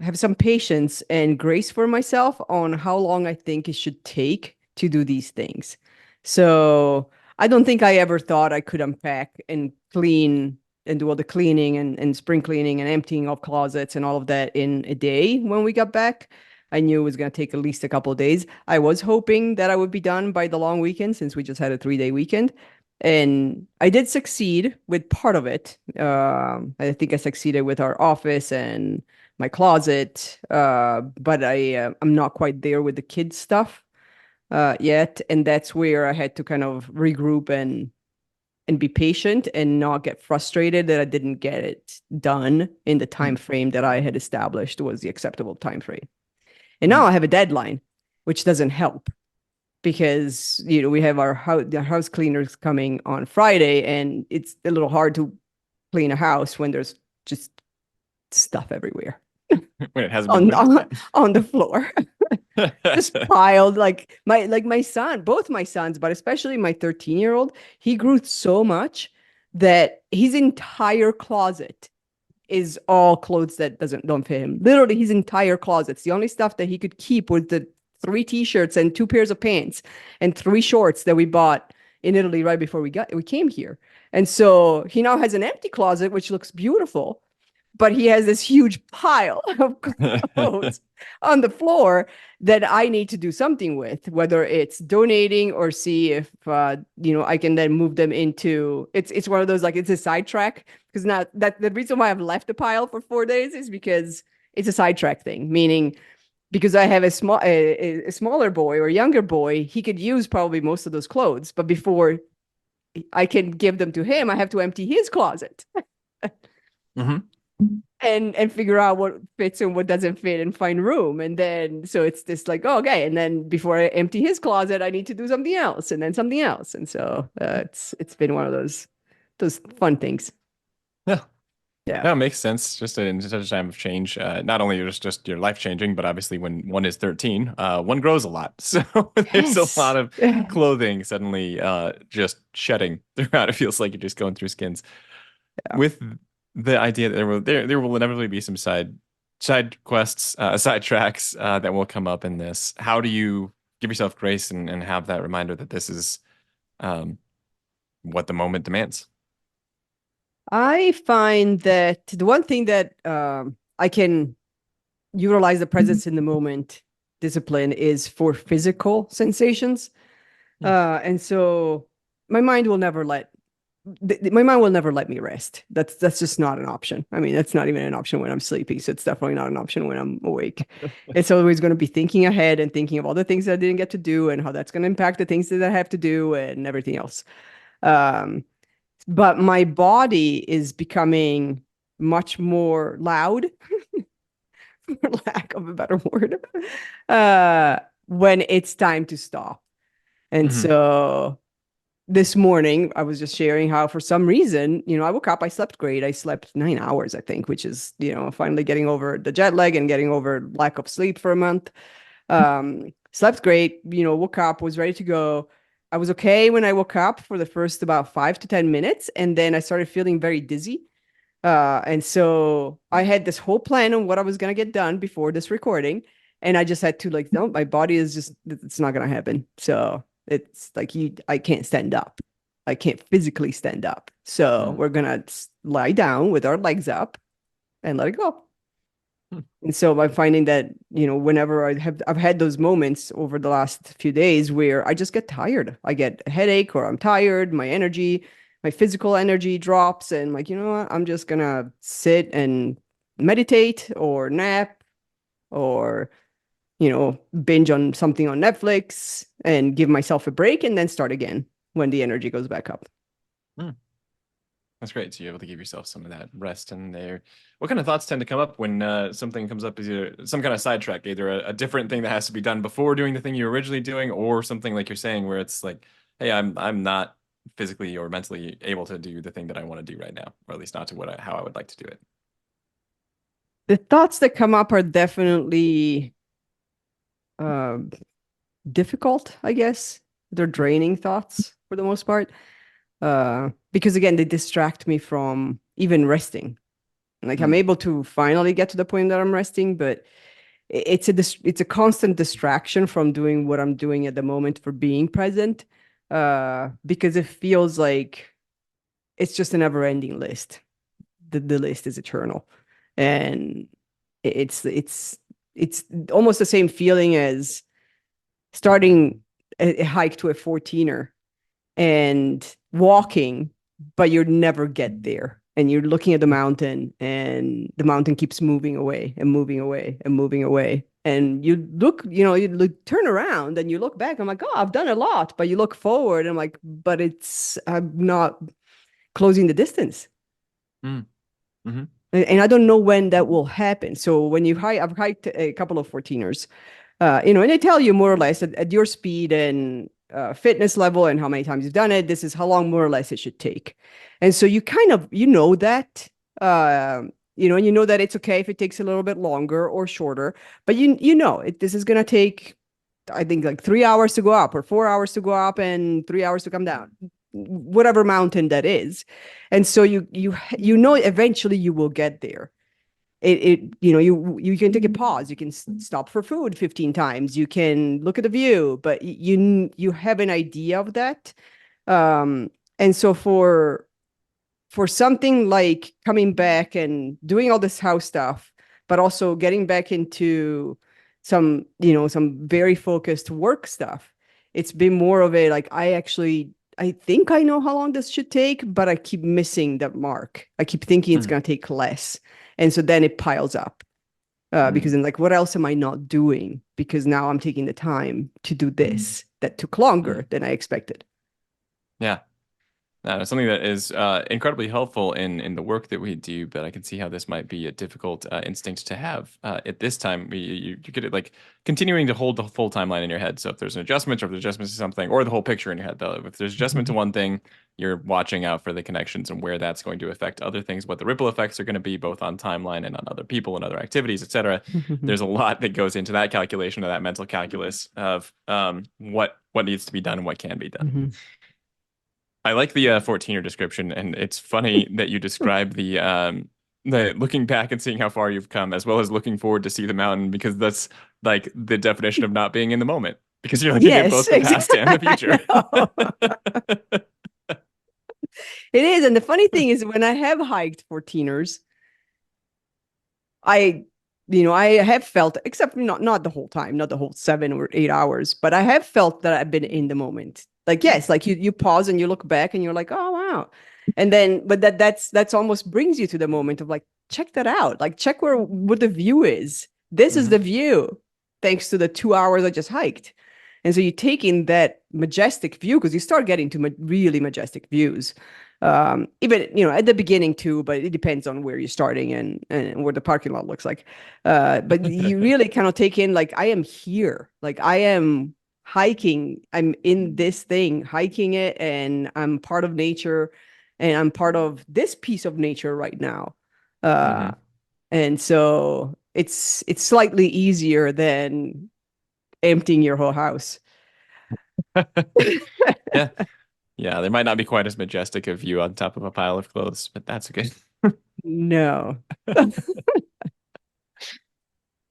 have some patience and grace for myself on how long I think it should take to do these things. So I don't think I ever thought I could unpack and clean and do all the cleaning and spring cleaning and emptying of closets and all of that in a day when we got back. I knew it was going to take at least a couple of days. I was hoping that I would be done by the long weekend, since we just had a 3-day weekend. And I did succeed with part of it. I think I succeeded with our office and my closet, but I'm not quite there with the kids stuff yet, and that's where I had to kind of regroup and be patient and not get frustrated that I didn't get it done in the time Mm, frame that I had established was the acceptable time frame. And now mm. I have a deadline, which doesn't help, because we have the house cleaners coming on Friday, and it's a little hard to clean a house when there's just stuff everywhere When it hasn't been on moved on, yet. on the floor. Just piled, like my son, both my sons, but especially my 13-year-old. He grew so much that his entire closet is all clothes that don't fit him. Literally, his entire closet's the only stuff that he could keep was the 3 t-shirts and 2 pairs of pants and 3 shorts that we bought in Italy right before we came here. And so he now has an empty closet, which looks beautiful, but he has this huge pile of clothes on the floor that I need to do something with, whether it's donating or see if I can then move them into. It's one of those, like, it's a sidetrack, because now that the reason why I've left the pile for 4 days is because it's a sidetrack thing, meaning because I have a smaller boy or younger boy, he could use probably most of those clothes, but before I can give them to him, I have to empty his closet hmm and figure out what fits and what doesn't fit and find room. And then so it's this like, oh, okay, and then before I empty his closet, I need to do something else and then something else. And so it's been one of those fun things. Yeah. Yeah. No, it makes sense. Just in such a time of change, not only just your life changing, but obviously when one is 13, one grows a lot. So there's a Yes. lot of clothing suddenly just shedding throughout. It feels like you're just going through skins. Yeah. With the idea that there will inevitably be some side quests, side tracks that will come up in this. How do you give yourself grace and have that reminder that this is um, what the moment demands? I find that the one thing that I can utilize the presence in the moment discipline is for physical sensations. Hmm. And so my mind will never let my mind will never let me rest. That's just not an option. I mean, that's not even an option when I'm sleeping. So it's definitely not an option when I'm awake. It's always going to be thinking ahead and thinking of all the things that I didn't get to do and how that's going to impact the things that I have to do and everything else. Um, but my body is becoming much more loud, for lack of a better word, when it's time to stop. And Hmm. so this morning, I was just sharing how, for some reason, I woke up, I slept great. I slept 9 hours, I think, which is, finally getting over the jet lag and getting over lack of sleep for a month. Slept great, woke up, was ready to go. I was okay when I woke up for the first about 5 to 10 minutes, and then I started feeling very dizzy. And so I had this whole plan on what I was gonna get done before this recording, and I just had to like, no, my body is just it's not gonna happen. So it's like I can't stand up. I can't physically stand up. So we're gonna lie down with our legs up and let it go. And so I'm finding that, whenever I've had those moments over the last few days where I just get tired. I get a headache or I'm tired, my physical energy drops, and like, you know what? I'm just gonna sit and meditate or nap or, binge on something on Netflix and give myself a break and then start again when the energy goes back up. That's great. So you're able to give yourself some of that rest in there. What kind of thoughts tend to come up when something comes up as some kind of sidetrack, either a different thing that has to be done before doing the thing you're originally doing, or something like you're saying where it's like, hey, I'm not physically or mentally able to do the thing that I want to do right now, or at least not to how I would like to do it. The thoughts that come up are definitely uh, difficult, I guess. They're draining thoughts for the most part. Because again, they distract me from even resting. Like I'm Mm, able to finally get to the point that I'm resting, but it's a constant distraction from doing what I'm doing at the moment for being present. Because it feels like it's just a never-ending list. The list is eternal, and it's it's almost the same feeling as starting a hike to a 14er and walking, but you never get there. And you're looking at the mountain, and the mountain keeps moving away and moving away and moving away. And turn around and you look back. I'm like, oh, I've done a lot. But you look forward, and I'm like, but I'm not closing the distance. mm, hmm. And I don't know when that will happen. So when I've hiked a couple of 14ers, and they tell you more or less at your speed and fitness level and how many times you've done it, this is how long more or less it should take. And so you kind of, that, and you know that it's okay if it takes a little bit longer or shorter, but this is going to take, I think, like 3 hours to go up or 4 hours to go up and 3 hours to come down, whatever mountain that is. And so you know eventually you will get there. You can take a pause, you can stop for food 15 times, you can look at the view, but you have an idea of that. And so for something like coming back and doing all this house stuff, but also getting back into some very focused work stuff, it's been more of a like, I think I know how long this should take, but I keep missing that mark. I keep thinking it's Mm, going to take less. And so then it piles up. Because mm, then, like, what else am I not doing? Because now I'm taking the time to do this that took longer mm. than I expected. Yeah. It's something that is incredibly helpful in the work that we do, but I can see how this might be a difficult instinct to have at this time. You get it like continuing to hold the full timeline in your head. So if there's an adjustment, or if there's adjustments to something, or the whole picture in your head, though, if there's adjustment to one thing, you're watching out for the connections and where that's going to affect other things, what the ripple effects are going to be, both on timeline and on other people and other activities, etc. There's a lot that goes into that calculation, of that mental calculus of what needs to be done and what can be done. I like the 14er description, and it's funny that you describe the looking back and seeing how far you've come, as well as looking forward to see the mountain, because that's like the definition of not being in the moment, because you're looking at both the past and the future. It is. And the funny thing is, when I have hiked 14ers, I have felt, except not the whole time, not the whole 7 or 8 hours, but I have felt that I've been in the moment. Like, yes, like you pause and you look back and you're like, oh wow. And then, but that's almost brings you to the moment of like, check that out. Like, check what the view is. This is the view, thanks to the 2 hours I just hiked. And so you take in that majestic view, because you start getting to really majestic views. Even at the beginning too, but it depends on where you're starting and what the parking lot looks like. But you really kind of take in, like, I am here, like I am hiking, I'm in this thing, hiking it, and I'm part of nature, and I'm part of this piece of nature right now. And so it's slightly easier than emptying your whole house. Yeah. Yeah, there might not be quite as majestic a view on top of a pile of clothes, but that's okay. No. But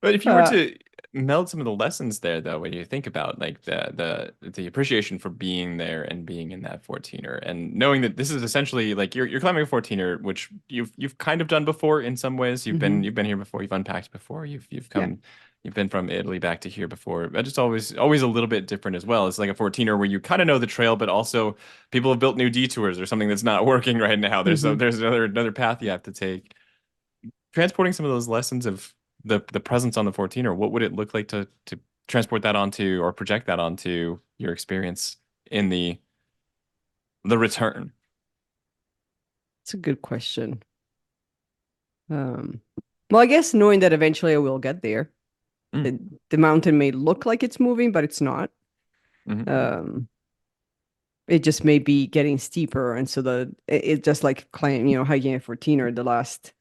if you were to meld some of the lessons there, though, when you think about like the appreciation for being there and being in that 14er, and knowing that this is essentially like you're climbing a 14er, which you've kind of done before in some ways. You've been here before, you've unpacked before, you've come. You've been from Italy back to here before, but it's always a little bit different as well. It's like a 14er where you kind of know the trail, but also people have built new detours or something that's not working right now. There's another path you have to take. Transporting some of those lessons of the presence on the 14er, what would it look like to transport that onto or project that onto your experience in the return? It's a good question. Well, I guess knowing that eventually I will get there. The mountain may look like it's moving, but it's not. It just may be getting steeper, and so it just like hiking a 14er, the last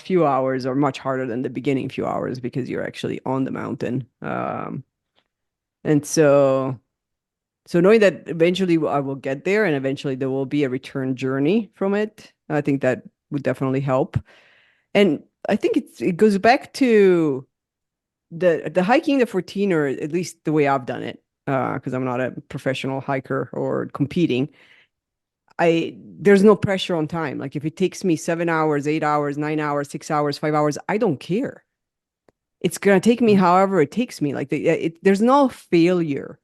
few hours are much harder than the beginning few hours, because you're actually on the mountain. And so knowing that eventually I will get there, and eventually there will be a return journey from it, I think that would definitely help. And I think it goes back to the hiking the 14er, at least the way I've done it, because I'm not a professional hiker or competing. There's no pressure on time. Like, if it takes me 7 hours, 8 hours, 9 hours, 6 hours, 5 hours, I don't care. It's gonna take me however it takes me. Like, there's no failure.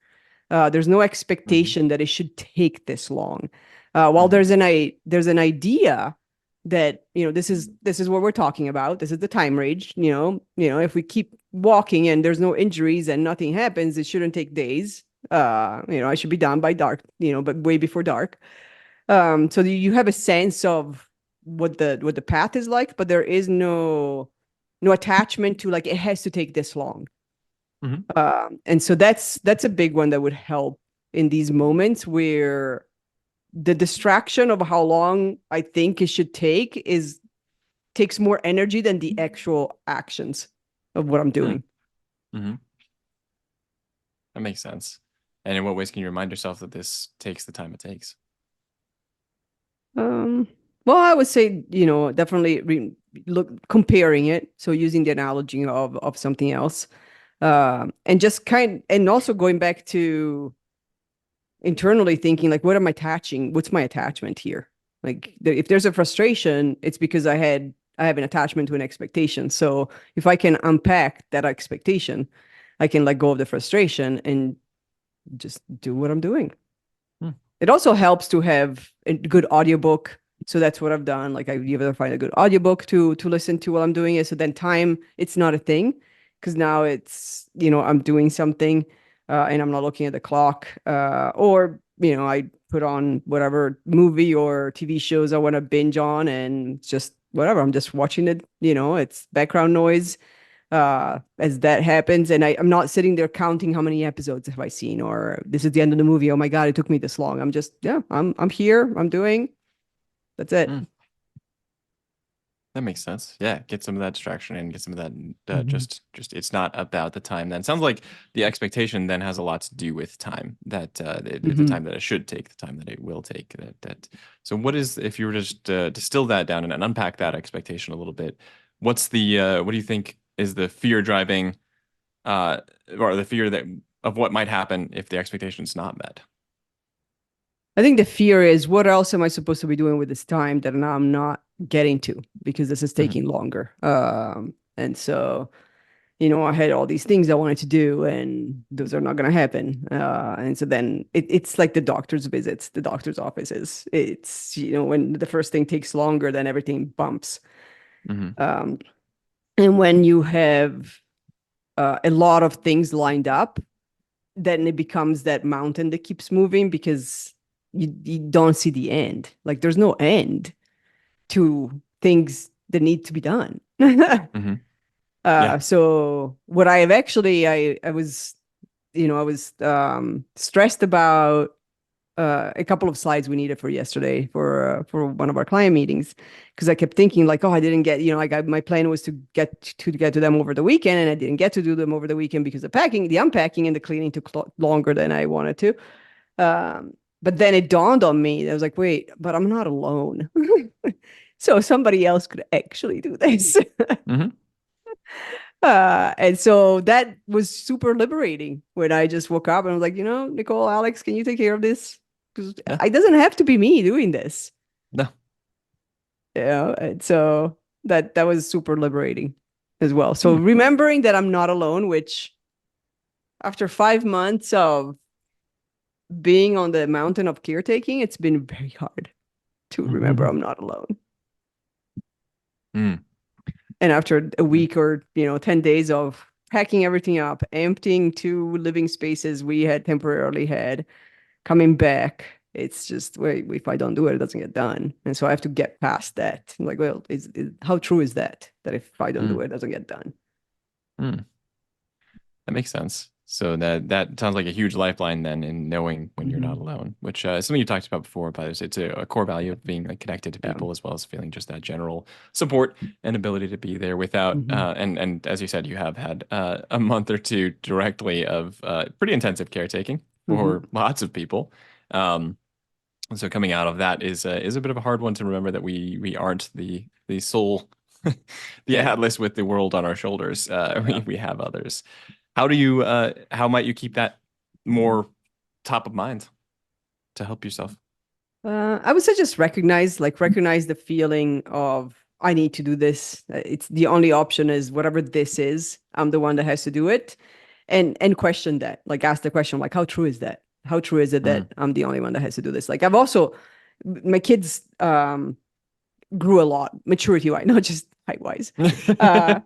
There's no expectation that it should take this long. While there's an idea that this is what we're talking about. This is the time range. If we keep walking and there's no injuries and nothing happens, it shouldn't take days. I should be done by dark. But way before dark. So you have a sense of what the path is like, but there is no attachment to, like, it has to take this long. And so that's a big one that would help in these moments where the distraction of how long I think it should take takes more energy than the actual actions of what I'm doing. That makes sense. And in what ways can you remind yourself that this takes the time it takes? Well, I would say, definitely comparing it. So using the analogy of something else, and just and also going back to internally thinking, like, what am I attaching? What's my attachment here? Like, if there's a frustration, it's because I have an attachment to an expectation. So if I can unpack that expectation, I can let go of the frustration and just do what I'm doing. It also helps to have a good audiobook. So that's what I've done. Like, I either find a good audiobook to listen to while I'm doing it. So then time, it's not a thing, because now it's, I'm doing something and I'm not looking at the clock. Or, I put on whatever movie or TV shows I want to binge on, and just whatever, I'm just watching it. It's background noise. as that happens. And I'm not sitting there counting how many episodes have I seen, or this is the end of the movie. Oh my God, it took me this long. I'm just, yeah, I'm here. I'm doing. That's it. Mm, that makes sense. Yeah, get some of that distraction and get some of that. Mhm. Just it's not about the time. Then sounds like the expectation then has a lot to do with time. That the Mhm. time that it should take, the time that it will take. That. So what is if you were just distill that down and unpack that expectation a little bit? What's the what do you think is the fear driving uh or the fear that of what might happen if the expectation is not met? I think the fear is, what else am I supposed to be doing with this time that now I'm not getting to because this is Hmm. taking longer. And so, I had all these things I wanted to do, and those are not going to happen. And so then it's like the doctor's visits, the doctor's offices. It's, when the first thing takes longer, then everything bumps. Hmm. Um, and when you have a lot of things lined up, then it becomes that mountain that keeps moving because you don't see the end. Like there's no end to things that need to be done. Hmm. Yeah. So what I have actually, I was, I was stressed about a couple of slides we needed for yesterday for one of our client meetings, because I kept thinking like, oh, I didn't get, my plan was to get to them over the weekend, and I didn't get to do them over the weekend because the unpacking and the cleaning took longer than I wanted to. But then it dawned on me. I was like, wait, but I'm not alone. So somebody else could actually do this. Hmm. And so that was super liberating when I just woke up and I was like, Nicole, Alex, can you take care of this? Because Yeah. it doesn't have to be me doing this. No. And so that was super liberating as well. So Hmm. remembering that I'm not alone, which after 5 months of being on the mountain of caretaking, it's been very hard to remember I'm not alone. Mm. And after a week or 10 days of packing everything up, emptying two living spaces we had temporarily had, coming back, it's just, wait, if I don't do it, it doesn't get done. And so I have to get past that. I'm like, well, how true is that if I don't do Mm. it, it doesn't get done? Mm. That makes sense. So that sounds like a huge lifeline then in knowing when you're not Mhm. alone, which is something you talked about before, but it's a core value of being like connected to Yeah. people as well as feeling just that general support and ability to be there without Mhm. and as you said, you have had a month or two directly of pretty intensive caretaking Mhm. for lots of people. Um, and so coming out of that is a bit of a hard one to remember that we aren't the sole the Yeah. atlas with the world on our shoulders. Yeah. We have others. How might you keep that more top of mind to help yourself? I would say just recognize the feeling of I need to do this. It's the only option is whatever this is. I'm the one that has to do it, and question that. Like ask the question, like how true is that? How true is it Mm. that I'm the only one that has to do this? Like I've also my kids grew a lot maturity wise, not just height wise, Not just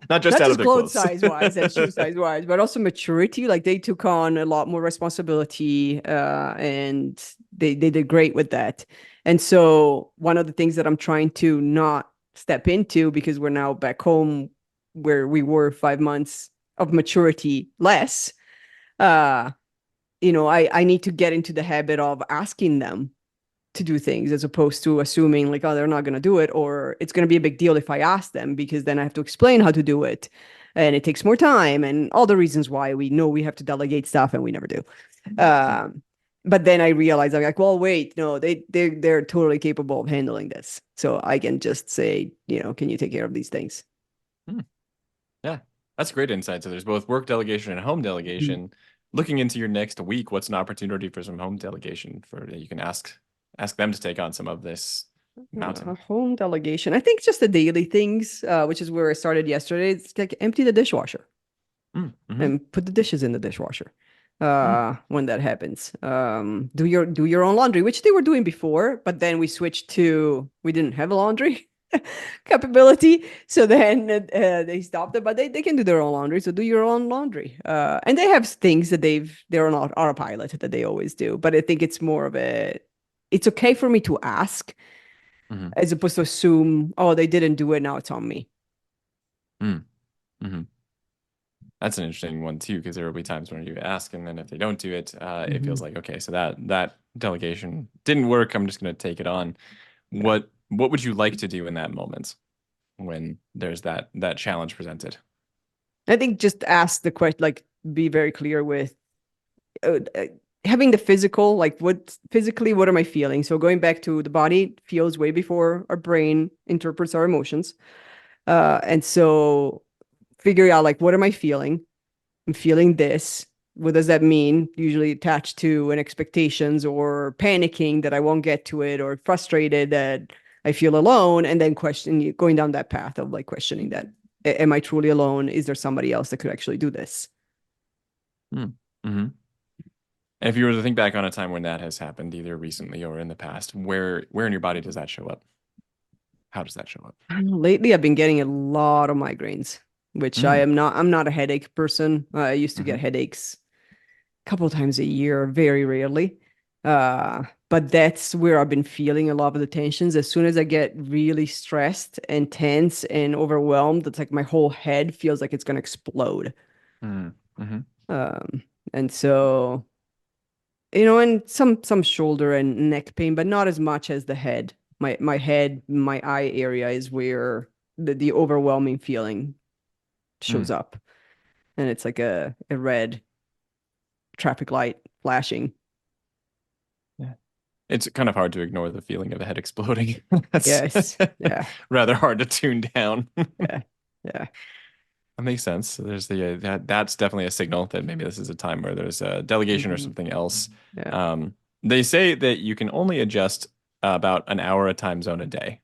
not out of just their clothes clothes. size wise and shoe size wise, but also maturity. Like they took on a lot more responsibility, and they did great with that. And so one of the things that I'm trying to not step into, because we're now back home where we were 5 months of maturity less, uh, I need to get into the habit of asking them to do things as opposed to assuming like, oh, they're not going to do it, or it's going to be a big deal if I ask them because then I have to explain how to do it, and it takes more time and all the reasons why we know we have to delegate stuff and we never do. um, but then I realized I'm like, well, wait, no, they're totally capable of handling this, so I can just say, can you take care of these things? Hmm. Yeah, that's great insight. So there's both work delegation and home Mhm. delegation. Looking into your next week, what's an opportunity for some home delegation for you can ask them to take on some of this mountain. Home delegation, I think just the daily things, which is where I started yesterday. It's like empty the dishwasher Mm-hmm. and put the dishes in the dishwasher Mm. when that happens. Do your own laundry, which they were doing before, but then we switched to we didn't have a laundry capability, so then they stopped it. But they can do their own laundry, so do your own laundry. And they have things that they're on autopilot that they always do. But I think it's more of a it's okay for me to ask Mm-hmm. as opposed to assume, oh, they didn't do it, now it's on me. Mm-hmm. That's an interesting one too, because there will be times when you ask, and then if they don't do it, it Mhm. feels like, okay, so that delegation didn't work. I'm just going to take it on. Yeah. What would you like to do in that moment when there's that challenge presented? I think just ask the question, like be very clear with uh, uh, having the physical, like what physically, what am I feeling? So going back to the body feels way before our brain interprets our emotions. And so figure out like, what am I feeling? I'm feeling this. What does that mean? Usually attached to an expectations or panicking that I won't get to it or frustrated that I feel alone. And then going down that path of like questioning that. Am I truly alone? Is there somebody else that could actually do this? Hmm. hmm And if you were to think back on a time when that has happened, either recently or in the past, where in your body does that show up? How does that show up? Lately, I've been getting a lot of migraines, which Mm. I'm not a headache person. I used to get hmm headaches a couple of times a year, very rarely. But that's where I've been feeling a lot of the tensions. As soon as I get really stressed and tense and overwhelmed, it's like my whole head feels like it's going to explode. Mm. hmm Um, and so, and some shoulder and neck pain, but not as much as the head. My head, my eye area is where the overwhelming feeling shows Mm. up. And it's like a red traffic light flashing. Yeah. It's kind of hard to ignore the feeling of a head exploding. That's Yes. Yeah. rather hard to tune down. Yeah. Yeah. That makes sense. So there's that's definitely a signal that maybe this is a time where there's a delegation or Mhm. something else. Yeah. Um, they say that you can only adjust about an hour a time zone a day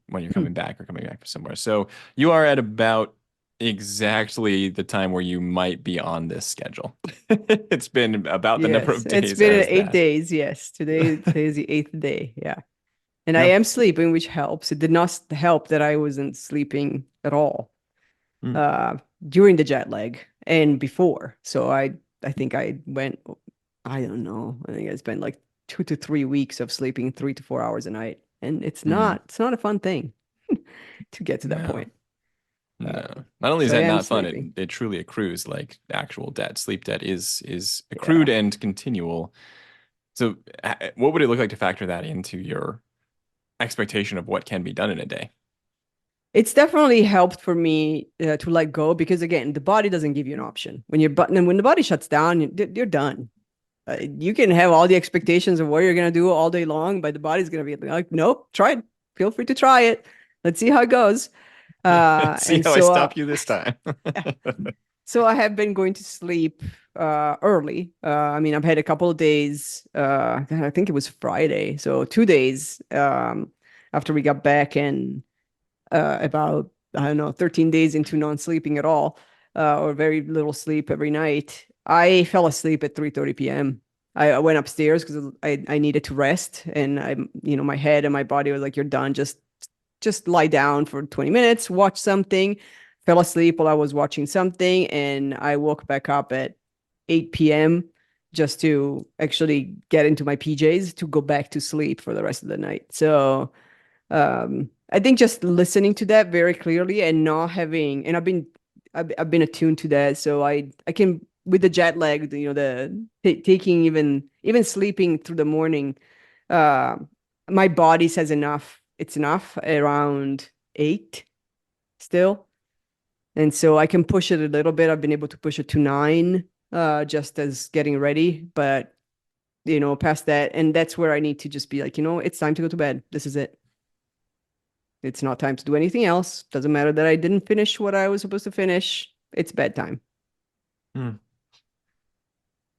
when you're Hmm. coming back or coming back from somewhere. So you are at about exactly the time where you might be on this schedule. It's been about the number Yes. of It's days been as 8 that. days. Yes. Today is the eighth day. Yeah. And I Yeah. am sleeping, which helps. It did not help that I wasn't sleeping at all Mm, uh during the jet lag and before. So I think I went, I don't know. I think I spent like 2 to 3 weeks of sleeping 3 to 4 hours a night. And mm. it's not a fun thing to get to that No. point. No. Uh, Not only is so I that am not fun, sleeping. it truly accrues like actual debt. Sleep debt is accrued Yeah. and continual. So what would it look like to factor that into your expectation of what can be done in a day? It's definitely helped for me to let go because again, the body doesn't give you an option. When the body shuts down, you're done. You can have all the expectations of what you're gonna do all day long, but the body's gonna be like, nope, try it. Feel free to try it. Let's see how it goes. See And how I so stop you this time. so I have been going to sleep early. I mean, I've had a couple of days. I think it was Friday, so 2 days after we got back, and about I don't know 13 days into non-sleeping at all, or very little sleep every night. I fell asleep at 3:30 p.m. I went upstairs because I needed to rest, and my head and my body was like, "You're done. Just lie down for 20 minutes, watch something." Fell asleep while I was watching something, and I woke back up at 8 p.m. just to actually get into my PJs to go back to sleep for the rest of the night. So I think just listening to that very clearly and not having, and I've been attuned to that, so I can with the jet lag, taking even sleeping through the morning, uh, my body says enough. It's enough around 8 still, and so I can push it a little bit. I've been able to push it to 9, just as getting ready, but past that, and that's where I need to just be like, it's time to go to bed. This is it. It's not time to do anything else. Doesn't matter that I didn't finish what I was supposed to finish. It's bedtime. Hmm.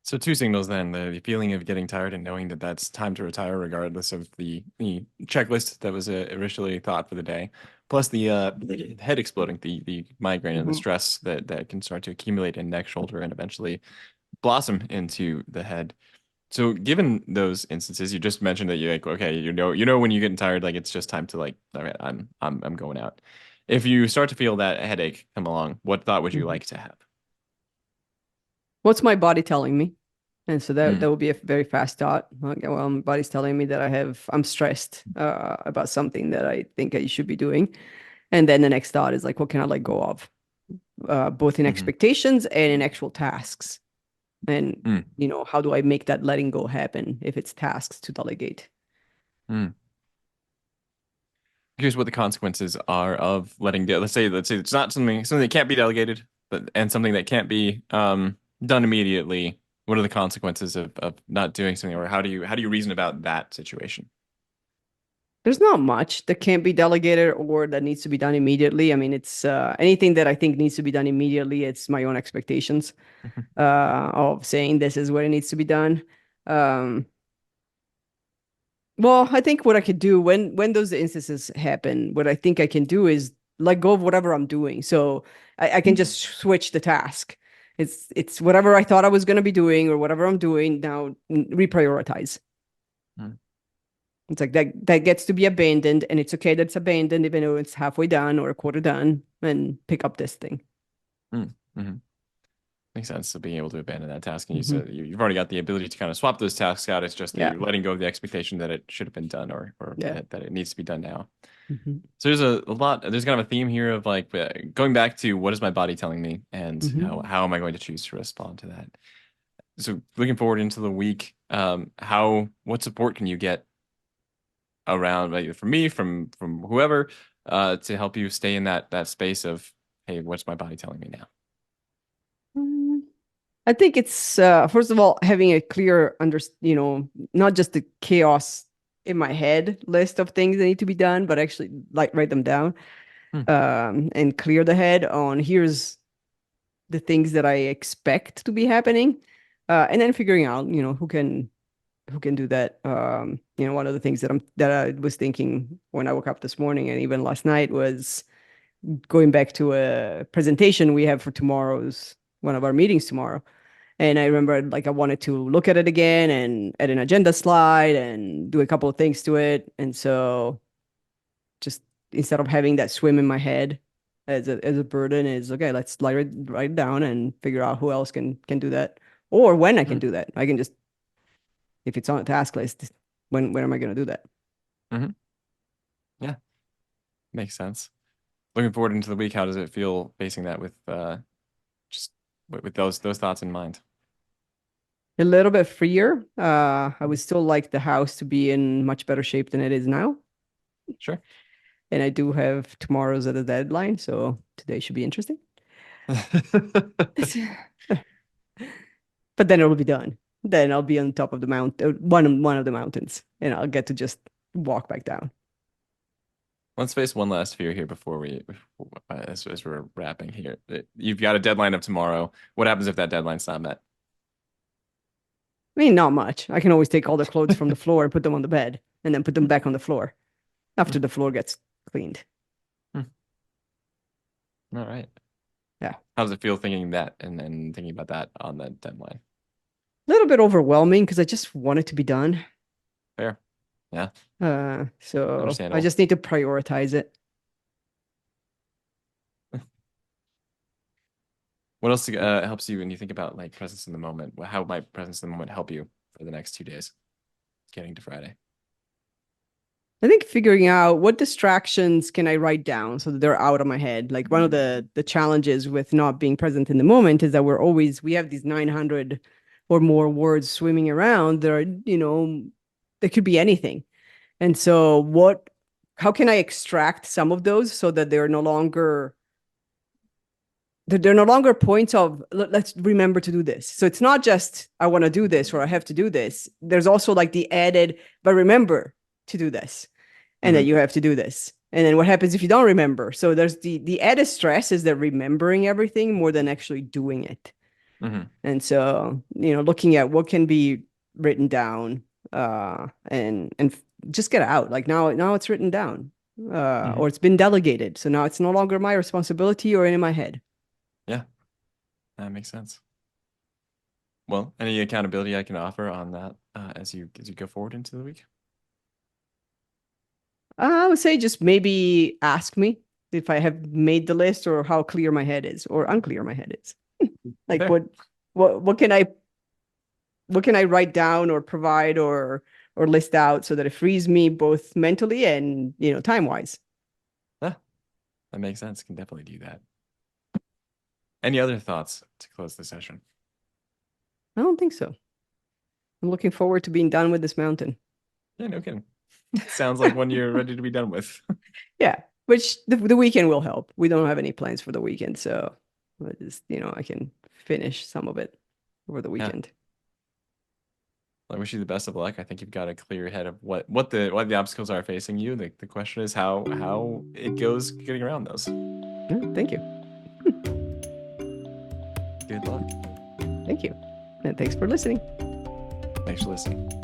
So two signals then, the feeling of getting tired and knowing that that's time to retire regardless of the checklist that was originally thought for the day, plus the head exploding, the migraine and the Mhm. stress that can start to accumulate in neck, shoulder, and eventually blossom into the head. So given those instances, you just mentioned that you're like, okay, you know when you're getting tired, like it's just time to like, all right, I'm going out. If you start to feel that headache come along, what thought would you Mhm. like to have? What's my body telling me? And so that Mm, would be a very fast thought. Okay, well, my body's telling me that I'm stressed about something that I think I should be doing. And then the next thought is like, what can I let go of? both in expectations and in actual tasks. And, Mm. how do I make that letting go happen if it's tasks to delegate? Mm. Here's what the consequences are of letting go. Let's say it's not something that can't be delegated, and something that can't be done immediately. What are the consequences of not doing something, or how do you reason about that situation? There's not much that can't be delegated or that needs to be done immediately. I mean, it's anything that I think needs to be done immediately. It's my own expectations of saying this is what it needs to be done. Um, well, I think what I could do when those instances happen, what I think I can do is let go of whatever I'm doing. So I can just switch the task. It's whatever I thought I was going to be doing or whatever I'm doing now, reprioritize. Mm. It's like that gets to be abandoned, and it's okay that it's abandoned, even though it's halfway done or a quarter done, and pick up this thing. Mm-hmm. Makes sense. So being able to abandon that task, and Mhm. you've already got the ability to kind of swap those tasks out. It's just that Yeah. you're letting go of the expectation that it should have been done, or Yeah. that it needs to be done now. Hmm. So there's a lot. There's kind of a theme here of like going back to what is my body telling me, and Hmm. how am I going to choose to respond to that? So looking forward into the week, what support can you get around, either from me, from whoever, to help you stay in that space of, hey, what's my body telling me now? I think it's first of all having a clear not just the chaos in my head list of things that need to be done, but actually like write them down Hmm. and clear the head on here's the things that I expect to be happening, and then figuring out who can do that. One of the things that I was thinking when I woke up this morning and even last night was going back to a presentation we have for tomorrow's one of our meetings tomorrow. And I remember like I wanted to look at it again and add an agenda slide and do a couple of things to it. And so just instead of having that swim in my head as a burden is okay, let's write it down and figure out who else can do that or when I can do that. I can just if it's on a task list, when am I going to do that? Mm-hmm. Yeah, makes sense. Looking forward into the week. How does it feel facing that with just with those thoughts in mind? A little bit freer. I would still like the house to be in much better shape than it is now. Sure. And I do have tomorrow's at a deadline, so today should be interesting. But then it'll be done. Then I'll be on top of the mountain, one of the mountains, and I'll get to just walk back down. Let's face one last fear here before as we're wrapping here. You've got a deadline of tomorrow. What happens if that deadline's not met? I mean, not much. I can always take all the clothes from the floor and put them on the bed, and then put them back on the floor after the floor gets cleaned. Hmm. All right. Yeah, How does it feel thinking that and thinking about that on the deadline? a little bit overwhelming because I just want it to be done. Fair. Yeah. So I Understandable. just need to prioritize it. What else helps you when you think about like presence in the moment? How might presence in the moment help you for the next 2 days, getting to Friday? I think figuring out what distractions can I write down so that they're out of my head. Like one of the challenges with not being present in the moment is that we have these 900 or more words swimming around. There could be anything. And so how can I extract some of those so that they're no longer points of let's remember to do this. So it's not just I want to do this or I have to do this. There's also like the added, but remember to do this and that Mm-hmm. you have to do this. And then what happens if you don't remember? So there's the added stress is that remembering everything more than actually doing it. Mm-hmm. And so, looking at what can be written down and just get it out. Like now it's written down. Mm-hmm. Or it's been delegated. So now it's no longer my responsibility or in my head. Yeah, that makes sense. Well, any accountability I can offer on that as you go forward into the week? I would say just maybe ask me if I have made the list or how clear my head is or unclear my head is. Like Fair. what can I write down or provide or list out so that it frees me both mentally and time wise. Yeah, that makes sense. Can definitely do that. Any other thoughts to close the session? I don't think so. I'm looking forward to being done with this mountain. Yeah, no kidding. Sounds like one you're ready to be done with. Yeah, which the weekend will help. We don't have any plans for the weekend, so just, I can finish some of it over the weekend. I wish you the best of luck. I think you've got a clear head of what the obstacles are facing you. The question is how it goes getting around those. Yeah, thank you. Good luck. Thank you. And thanks for listening. Thanks for listening.